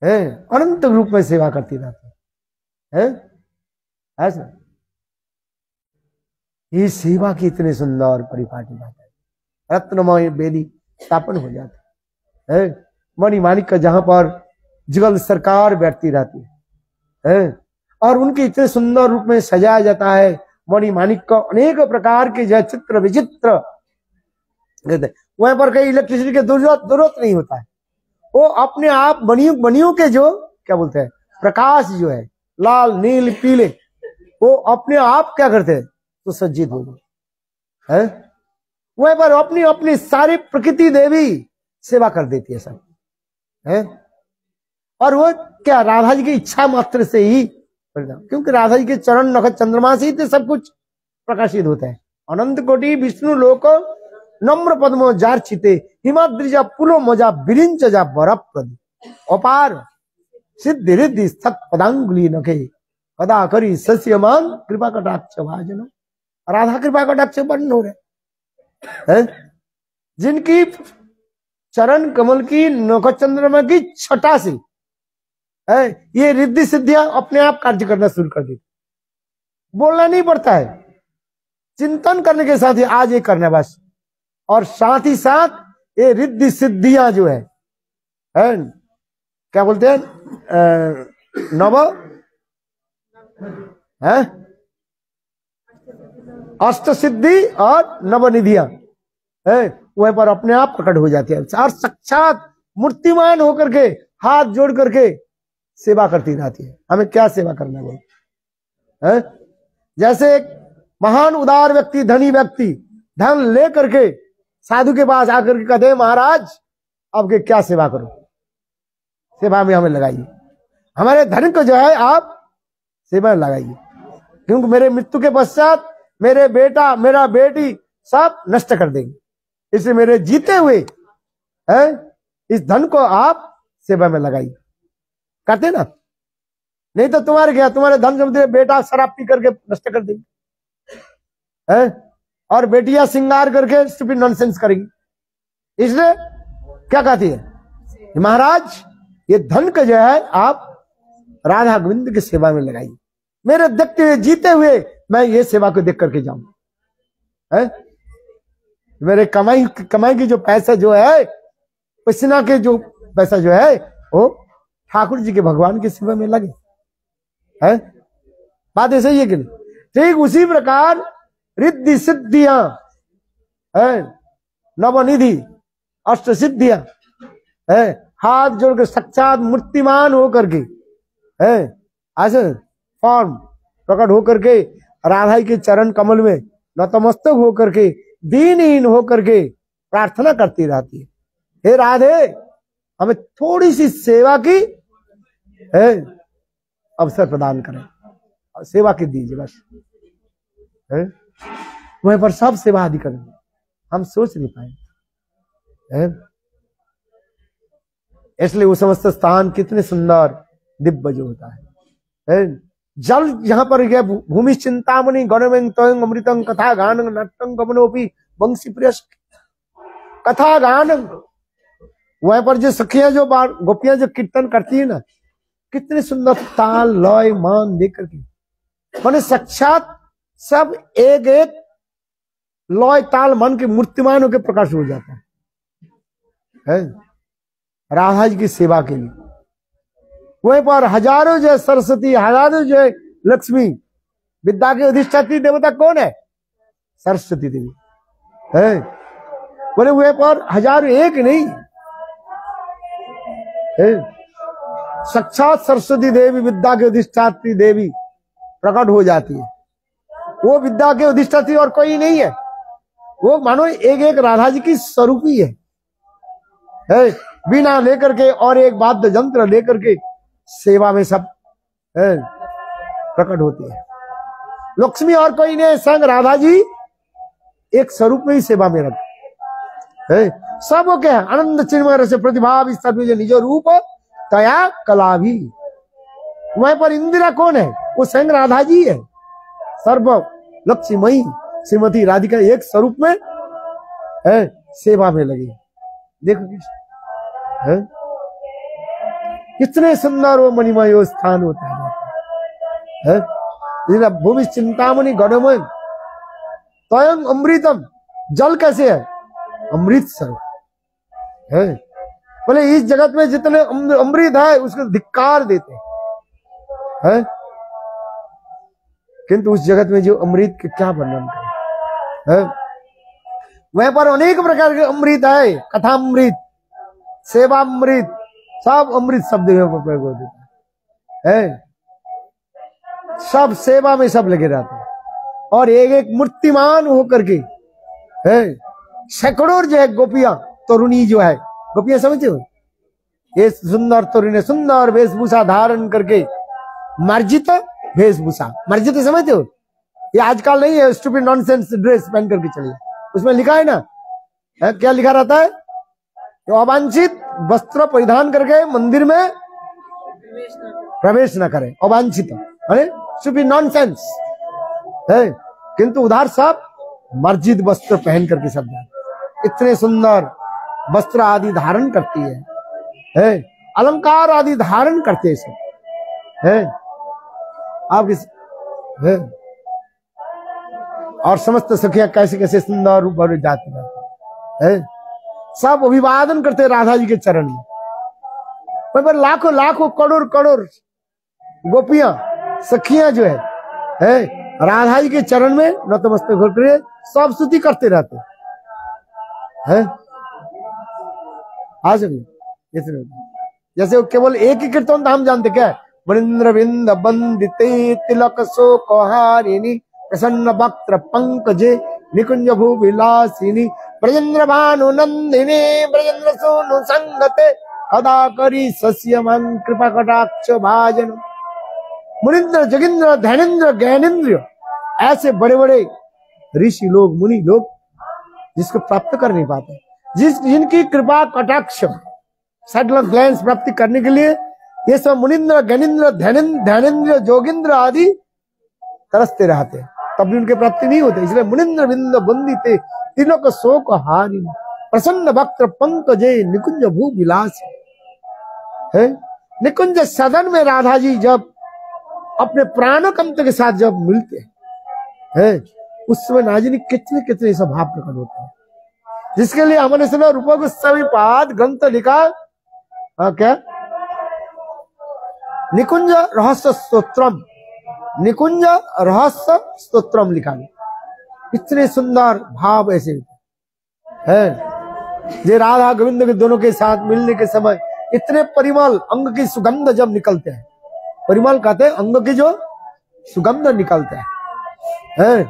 अनंत रूप में सेवा करती रहती है। ऐसा ये सेवा की इतने सुंदर परिपाटी बात है। रत्नमय वेदी स्थापन हो जाती है। मणि माणिक का जहां पर जुगल सरकार बैठती रहती है और उनके इतने सुंदर रूप में सजाया जाता है। मणि माणिक को अनेक प्रकार के जो चित्र विचित्र वहां पर कहीं इलेक्ट्रिसिटी की जरूरत नहीं होता है। वो अपने आप बनियों के जो क्या बोलते हैं प्रकाश जो है लाल नील पीले वो अपने आप क्या करते हैं तो सज्जित हो गए। वहां पर अपनी अपनी सारी प्रकृति देवी सेवा कर देती है सब है। और वो क्या राधा जी की इच्छा मात्र से ही, क्योंकि राधा जी के चरण नख चंद्रमा से ही तो सब कुछ प्रकाशित होता है। अनंत कोटि विष्णु लोक नम्र पद्मो जार चिते हिमाद्रिजा पुलो मजा बिरिंच जा बरफ प्रदि अपार सिद्धि रिद्धि सत पदांगुली नखे कदा करी सस्यमान कृपा कटाक्ष भाजन। राधा कृपा कटाक्ष बन हो रहे जिनकी चरण कमल की नख चंद्रमा की छटा से ये रिद्धि सिद्धियां अपने आप कार्य करना शुरू कर दी। बोलना नहीं पड़ता है, चिंतन करने के साथ ही आज ये करना बस। और साथ ही साथ ये रिद्धि सिद्धियां जो है क्या बोलते हैं नव है अष्ट सिद्धि और नवनिधियां वह पर अपने आप प्रकट हो जाती है और साक्षात मूर्तिमान होकर के हाथ जोड़ करके सेवा करती रहती है। हमें क्या सेवा करना है? जैसे एक महान उदार व्यक्ति धनी व्यक्ति धन ले करके साधु के पास आकर के कहते महाराज आपके क्या सेवा करो, सेवा में हमें लगाइए, हमारे धन को जो है आप सेवा में लगाइए, क्योंकि मेरे मृत्यु के पश्चात मेरे बेटा मेरा बेटी सब नष्ट कर देंगे, इसलिए मेरे जीते हुए है इस धन को आप सेवा में लगाइए। करते ना, नहीं तो तुम्हारे क्या, तुम्हारे धन समझे बेटा शराब पी करके नष्ट कर देंगे है, और बेटियां श्रृंगार करके स्टूपिड नॉनसेंस करेगी। इसलिए क्या कहती है महाराज, ये धन का जो है आप राधा गोविंद की सेवा में लगाइए, मेरे देखते हुए जीते हुए मैं ये सेवा को देख करके जाऊं है। मेरे कमाई की जो पैसा जो है, पसीना के जो पैसा जो है वो ठाकुर जी के भगवान की सेवा में लगे है। बात ऐसे ही है कि नहीं? ठीक उसी प्रकार रिद्धि सिद्धियां है, नवनिधि अष्ट सिद्धियां है, हाथ जोड़ के साक्षात मूर्तिमान होकर के है, ऐसे फॉर्म प्रकट होकर के राधा के चरण कमल में नतमस्तक होकर के दीनहीन होकर के प्रार्थना करती रहती है, हे राधे हमें थोड़ी सी सेवा की है अवसर प्रदान करें, सेवा की दीजिए बस है। वहीं पर सब सेवा आदि करेंगे, हम सोच नहीं पाए। इसलिए वो समस्त स्थान कितने सुंदर दिव्य जो होता है। जल यहाँ पर गया भूमि चिंतामणि गणमें तोयं अमृतं कथा गान नट्टं गमनोपि वंशी प्रिय कथा गान। वहां पर जो सखियां जो गोपियां जो कीर्तन करती है ना, कितने सुंदर ताल लय मान देकर के, माने साक्षात सब एक एक लय ताल मन के मूर्तिमान होकर प्रकाश हो जाता है राधा जी की सेवा के लिए। वहीं पर हजारों जो सरस्वती, हजारों जो लक्ष्मी, विद्या की अधिष्ठात्री देवता कौन है? सरस्वती देवी है। बोले वहीं पर हजारों एक नहीं है, साक्षात सरस्वती देवी विद्या की अधिष्ठात्री देवी प्रकट हो जाती है। वो विद्या के अधिष्ठात्री और कोई नहीं है, वो मानो एक एक राधा जी की स्वरूप ही है। बिना लेकर के और एक वाद्य यंत्र लेकर के सेवा में सब प्रकट होती है। लक्ष्मी और कोई नहीं, संग राधा जी एक स्वरूप में ही सेवा में रखे सब वो क्या है, आनंद चिन्मय रस प्रतिभाव निज रूप तया कला भी। वहीं पर इंदिरा कौन है? वो संग राधा जी है, सर्व लक्ष्मीमयी श्रीमती राधिका एक स्वरूप में है, सेवा में लगी। देखो है? कितने सुंदर वो मणिमय स्थान होता है। भूमि चिंतामणि गणमय तोयं अमृतम, जल कैसे है? अमृत स्वरूप है। बोले इस जगत में जितने अमृत है उसको धिक्कार देते हैं, किंतु उस जगत में जो अमृत के क्या वर्णन करें। वहां पर अनेक प्रकार के अमृत है, कथामृत, सेवामृत, सब अमृत शब्द में प्रयोग होता है। सब सेवा में सब लगे रहते हैं और एक एक मूर्तिमान होकर के है। सैकड़ों जो है गोपियां तरुणी जो है, गोपियां समझते हो, ये सुंदर तरुणी सुंदर वेशभूषा धारण करके, मार्जित वेशभूषा, मार्जित समझते हो, ये आजकल नहीं है स्टूपिड नॉनसेंस ड्रेस पहन करके चलिए। उसमें लिखा है ना, क्या लिखा रहता है? तो अवांछित वस्त्र परिधान करके मंदिर में प्रवेश न करें, अवांछित स्टूपिड नॉनसेंस है। किंतु उधर सब मर्जित वस्त्र पहन करके सब इतने सुंदर वस्त्र आदि धारण करती है, अलंकार आदि धारण करते सब है। आप इस है और समस्त सखियां कैसे कैसे सुंदर रूप भर जाती है, सब अभिवादन करते राधा जी के चरण में। पर लाखों लाखों करोड़ करोड़ गोपियां सखियां जो है राधा जी के चरण में नतमस्तक होकर सब स्तुति करते रहते हैं। आज जैसे वो केवल एक ही कीर्तन हम जानते क्या? वृंद्र बिंद बंदिते तिलक शोकहारिणी प्रसन्न वक्त्र पंकजे निकुंज भू विलासिनी ब्रजेंद्र भानु नंदिनी ब्रजेंद्र सोनु संगते कदा करी सस्य मन कृपा कटाक्ष भाजन। मुनिंद्र, जगिंद्र, धैनेन्द्र, ज्ञानेन्द्र, ऐसे बड़े बड़े ऋषि लोग, मुनि लोग जिसको प्राप्त कर नहीं पाते, जिनकी कृपा कटाक्ष सडल ग्लैंस प्राप्ति करने के लिए ये सब मुनिंद्र, ज्ञानेन्द्र, ध्यानेन्द्र, जोगिंद्र आदि तरसते रहते, तब भी उनके प्राप्ति नहीं होते। इसलिए मुनिंद्र बिंद बंदिते तिलक शोक हारि, प्रसन्न भक्त पंकजे निकुंज भू विलास है। निकुंज सदन में राधा जी जब अपने प्राणकंत के साथ जब मिलते हैं, उस समय नाजिनी कितने कितने स्वभाव प्रकट होते हैं, जिसके लिए हमने सुना रूप गोस्वामी पाद ग्रंथ लिखा। क्या? निकुंज रहस्य स्तोत्रम, निकुंज रहस्य स्तोत्रम लिखा है। इतने सुंदर भाव ऐसे है। ये राधा गोविंद के दोनों के साथ मिलने के समय इतने परिमल, अंग की सुगंध जब निकलते हैं, परिमल कहते हैं अंग की जो सुगंध निकलते हैं,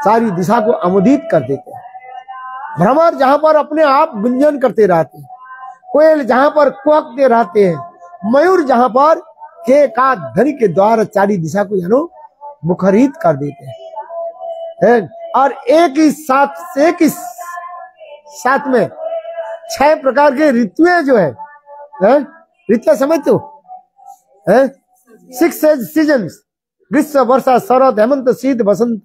सारी दिशा को आमोदित कर देते हैं। भ्रमर जहां पर अपने आप गुंजन करते रहते हैं, कोयल जहां पर कुहकते रहते हैं, मयूर जहां पर के का ध्वनि के द्वारा चारी दिशा को यानो मुखरित कर देते हैं। और एक ही साथ में 6 प्रकार के ऋतुएं जो है, ऋतु समझते हो? 6 सीजन्स, ग्रीष्म, वर्षा, शरद, हेमंत, शीत, बसंत,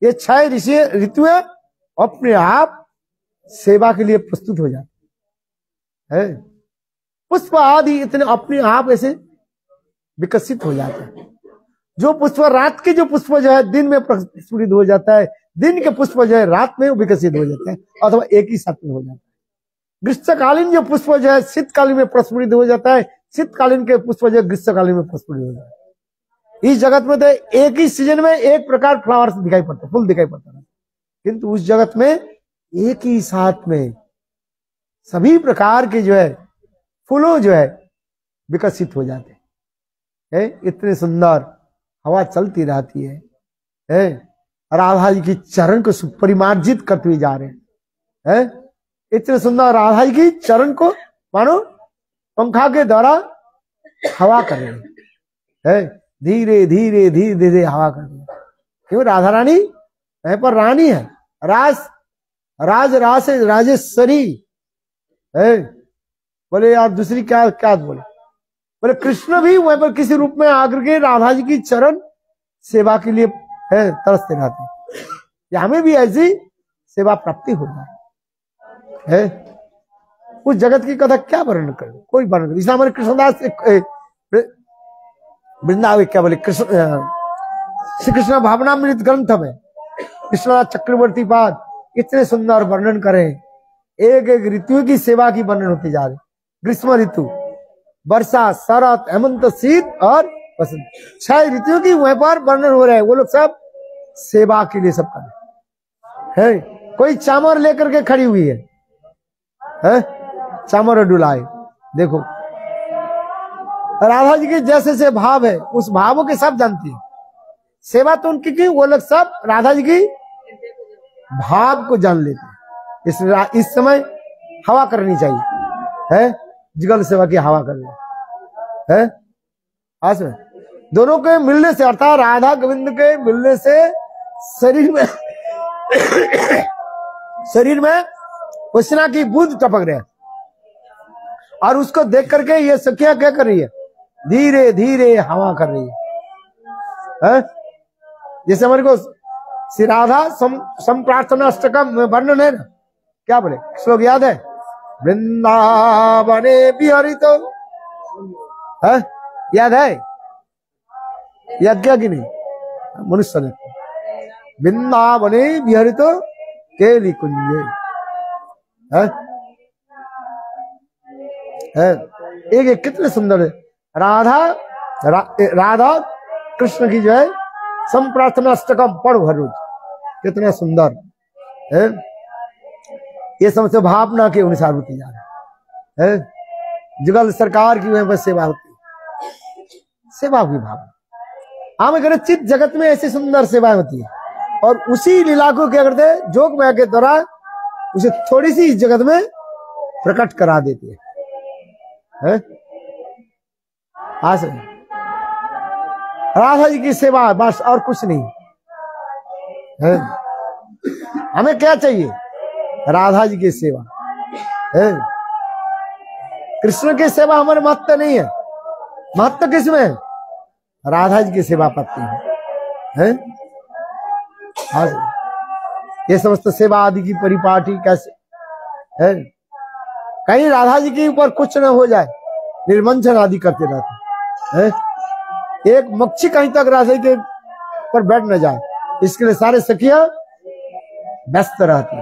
ये 6 ऋतुएं अपने आप सेवा के लिए प्रस्तुत हो जाते हैं। पुष्प आदि इतने अपने आप ऐसे विकसित हो जाते हैं। जो पुष्प रात के जो पुष्प जो है दिन में प्रस्फुटित हो जाता है, दिन के पुष्प जो है रात में विकसित हो जाते हैं, अथवा एक ही साथ में हो जाता है। ग्रीष्मकालीन जो पुष्प जो है शीतकालीन में प्रस्फुटित हो जाता है, शीतकालीन के पुष्प जो है ग्रीष्मकालीन में प्रस्फुटित हो जाता है। इस जगत में तो एक ही सीजन में एक प्रकार फ्लावर्स दिखाई पड़ता है, फूल दिखाई पड़ता है, किंतु उस जगत में एक ही साथ में सभी प्रकार के जो है फूलों जो है विकसित हो जाते हैं। इतने सुंदर हवा चलती रहती है। राधा जी की चरण को परिमार्जित करते हुए जा रहे हैं। इतने सुंदर राधा जी की चरण को मानो पंखा के द्वारा हवा कर रहे हैं, धीरे धीरे धीरे धीरे हवा कर रहे हैं। क्यों? राधा रानी वहीं पर रानी है, राजेश्वरी है। बोले यार दूसरी क्या क्या बोले? बोले कृष्ण भी वहीं पर किसी रूप में आकर के राधा जी की चरण सेवा के लिए तरसते रहते हैं। हमें भी ऐसी सेवा प्राप्ति हो जाए है। उस जगत की कथा क्या वर्णन करे, कोई वर्णन करे। इसलिए हमारे कृष्णदास वृंदावन क्या बोले, श्री कृष्ण भावनामृत ग्रंथ में कृष्णदास चक्रवर्ती पाद इतने सुंदर वर्णन करें। एक एक ऋतु की सेवा की वर्णन होती जा रही। ग्रीष्म ऋतु, वर्षा, शरद, हेमंत, शीत और बसंत, 6 ऋतुओं की वहीं पर वर्णन हो रहे हैं। वो लोग सब सेवा के लिए सब कर है। कोई चामर लेकर के खड़ी हुई है, चामर डुलाए। देखो राधा जी के जैसे से भाव है, उस भावों के सब जानती है। सेवा तो उनकी की, वो लोग सब राधा जी की भाव को जान लेते हैं। इस समय हवा करनी चाहिए है, जुगल सेवा की हवा करनी है। आज में दोनों के मिलने से, अर्थात राधा गोविंद के मिलने से शरीर में उष्णा की बूंद टपक रहे हैं। और उसको देख करके ये सखिया क्या कर रही है? धीरे धीरे हवा कर रही है। जैसे हमारे को श्री राधा संप्रार्थना अष्टकम में वर्णन है ना, क्या बोले श्लोक याद है? वृंदावने विहरितो, याद है? याद किया कि नहीं? मनुष्य ने वृंदावने विहरितो केली कुंजे एक एक कितने सुंदर है। राधा कृष्ण की जो है संप्रार्थना अष्टकम पढ़ो हर रोज, कितना सुंदर है। ये समझ भावना के अनुसार होती जा रहा है। जुगल सरकार की वहां पर सेवा होती है, सेवा की भावना। हम अगर चित्त जगत में ऐसी सुंदर सेवा होती है, और उसी लीला को क्या करते हैं? जोग माया के द्वारा उसे थोड़ी सी इस जगत में प्रकट करा देती है। राधा जी की सेवा बस, और कुछ नहीं है। हमें क्या चाहिए? राधा जी की सेवा है। कृष्ण की सेवा हमारे महत्व नहीं है। महत्व किसमें है? राधा जी की सेवा पाती है? हाँ, ये समस्त सेवा आदि की परिपाटी कैसे है? कहीं राधा जी के ऊपर कुछ न हो जाए, निर्मंजन आदि करते रहते हैं। एक मच्छी कहीं तक राधा जी के पर बैठ न जाए, इसके लिए सारे सखियां व्यस्त रहती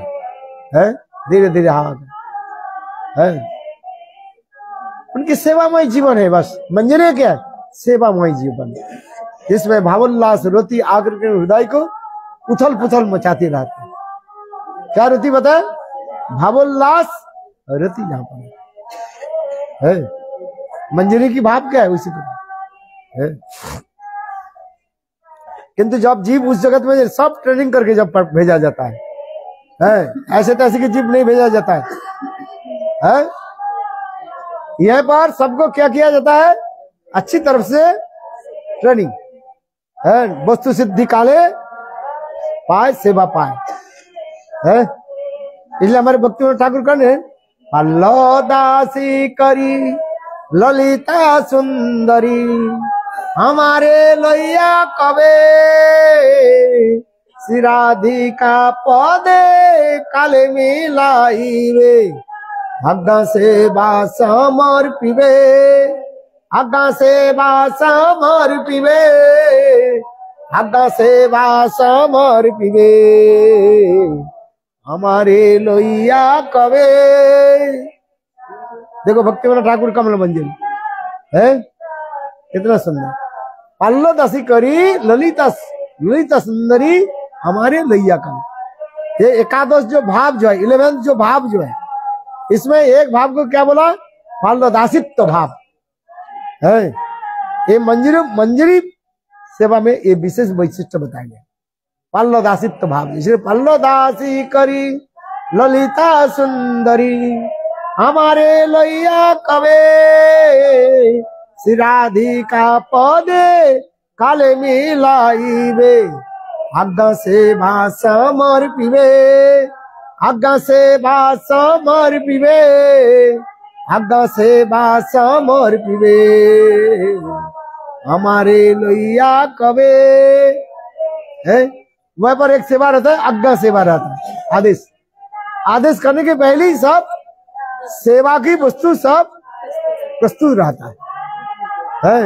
है। धीरे धीरे है। उनकी सेवामय जीवन है। बस मंजरे क्या है? सेवामय जीवन, जिसमें भावोल्लास रोती आकर के हृदय को उथल पुथल मचाती रहती है। क्या रोती बताए? भावोल्लास रति जहां पर है। मंजरी की भाव क्या है? उसी को है। किंतु जब जीव उस जगत में सब ट्रेनिंग करके जब भेजा जाता है, ऐसे तैसे की जीव नहीं भेजा जाता है। यह पर सबको क्या किया जाता है? अच्छी तरफ से ट्रेनिंग है। वस्तु सिद्धि काले पाए सेवा पाए है। इसलिए हमारे भक्ति ठाकुर कहने, पल्लो दासी करी ललिता सुंदरी, हमारे लोहिया कवे श्रीराधिका पदे काले मिलाई वे, आज्ञा सेवा समर्पिवे, आज्ञा सेवा समर्पिवे, आज्ञा सेवा समर्पिवे, हमारे लोहिया कवे। देखो भक्ति वाला ठाकुर कमल मंजरी है, कितना सुंदर। पल्लो दासी करी ललिता ललिता सुंदरी, हमारे लोहिया कवे। ये एकादश जो भाव जो है, 11th जो भाव जो है, इसमें एक भाव को क्या बोला? पल्लो दासित्व भाव है। ये मंजरी सेवा में ये विशेष वैशिष्ट बताया गया, पल्लो दासित्व भाव। इसलिए पल्लो दासी करी ललिता सुंदरी, हमारे लोहिया कवे श्रीराधिका पदे काले मिलाई वे, आज्ञा सेवा समर्पिवे, आज्ञा सेवा समर्पिवे, आज्ञा सेवा समर्पिवे, हमारे लोहिया कवे है। वह पर एक सेवा रहता है, आज्ञा सेवा रहता है, आदेश। आदेश करने के पहले ही सब सेवा की वस्तु सब प्रस्तुत रहता है।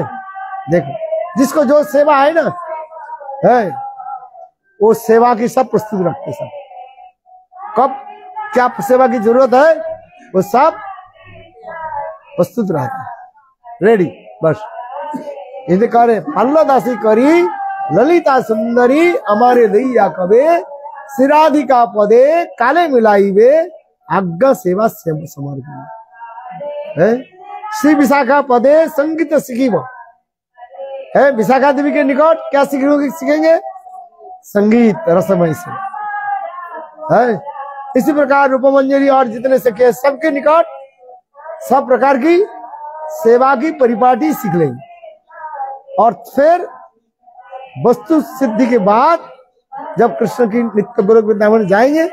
देखो जिसको जो सेवा है ना, है वो सेवा की सब प्रस्तुत रखते सब। कब क्या सेवा की जरूरत है वो सब प्रस्तुत रहता है, रेडी। बस इसे कह रहे, पल्लो दासी करी ललिता सुंदरी, हमारे लोहिया कवे श्रीराधिका पदे काले मिलाई वे, आज्ञा सेवा समर्पण है। श्री विशाखा पदे संगीत सीखी है। विशाखा देवी के निकट क्या सीखेंगे? संगीत रसमय से है। इसी प्रकार रूपमंजरी और जितने सखे सबके निकट सब प्रकार की सेवा की परिपाटी सीख लेंगे। और फिर वस्तु सिद्धि के बाद जब कृष्ण की नित्य गोलोक वृंदावन जाएंगे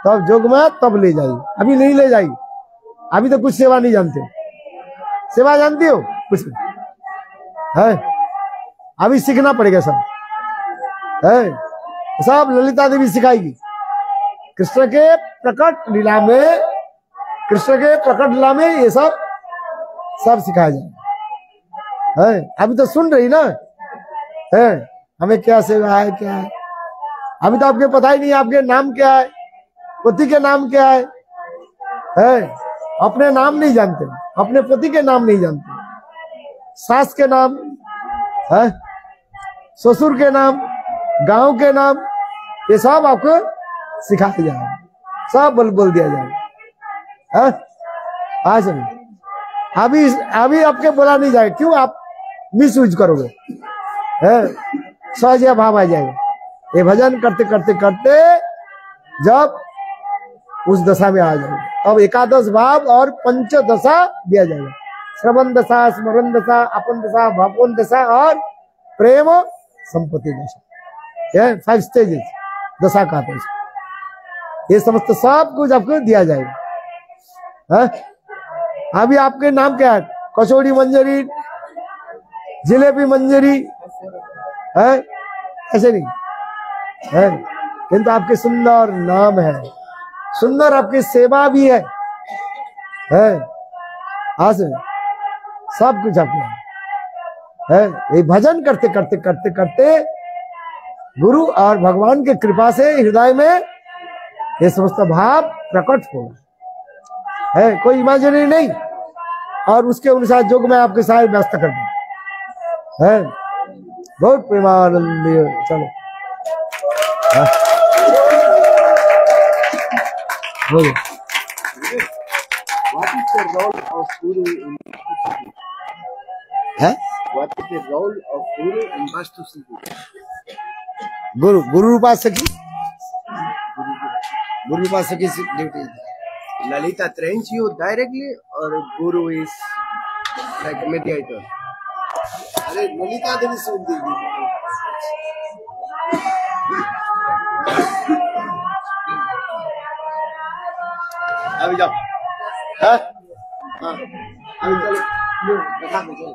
तब जोग में तब ले जाइए, अभी नहीं ले जाइए। अभी तो कुछ सेवा नहीं जानते। सेवा जानती हो? कुछ नहीं है, अभी सीखना पड़ेगा सब है। सब ललिता देवी सिखाएगी। कृष्ण के प्रकट लीला में, कृष्ण के प्रकट लीला में ये सब सिखाया जाएगा है। अभी तो सुन रही ना है, हमें क्या सेवा है क्या है। अभी तो आपके पता ही नहीं आपके नाम क्या है, पति के नाम क्या है। अपने नाम नहीं जानते, अपने पति के नाम नहीं जानते, सास के नाम है, ससुर के नाम, गांव के नाम, ये सब आपको सिखाया जाएगा, सब बोल दिया जाएगा। आज अभी आपके बोला नहीं जाएगा। क्यों? आप मिस यूज करोगे, सहज भाव आ जाएगा। ये भजन करते करते करते जब उस दशा में आ जाएगा, अब एकादश भाव और पंच दशा दिया जाएगा। श्रवण दशा, स्मरण दशा, अपन दशा, भापोन दशा और प्रेम संपत्ति दशा, 5 स्टेजेस दशा कहते हैं। ये समस्त सब कुछ आपको दिया जाएगा। है? अभी आपके नाम क्या है? कचौड़ी मंजरी, जिलेबी मंजरी है, ऐसे नहीं है, किंतु आपके सुंदर नाम है, सुंदर आपकी सेवा भी है। आज सब कुछ आपको है। ये भजन करते करते करते करते गुरु और भगवान की कृपा से हृदय में ये समस्त भाव प्रकट होगा, है कोई इमेजिनरी नहीं। और उसके अनुसार योग में आपके साथ व्यस्त कर दें, है बहुत प्रेमानंद। चलो बोलो। What is the role of Guru in है What is the role of Guru in Vastu Siddhi? Guru उपासकी, Guru उपासकी duty. Lalita trains you directly or Guru is like mediator? अरे ललिता देवी सुन दीजिए। अभी जाओ। हाँ? हाँ। अभी चलो, बैठा दो, चलो।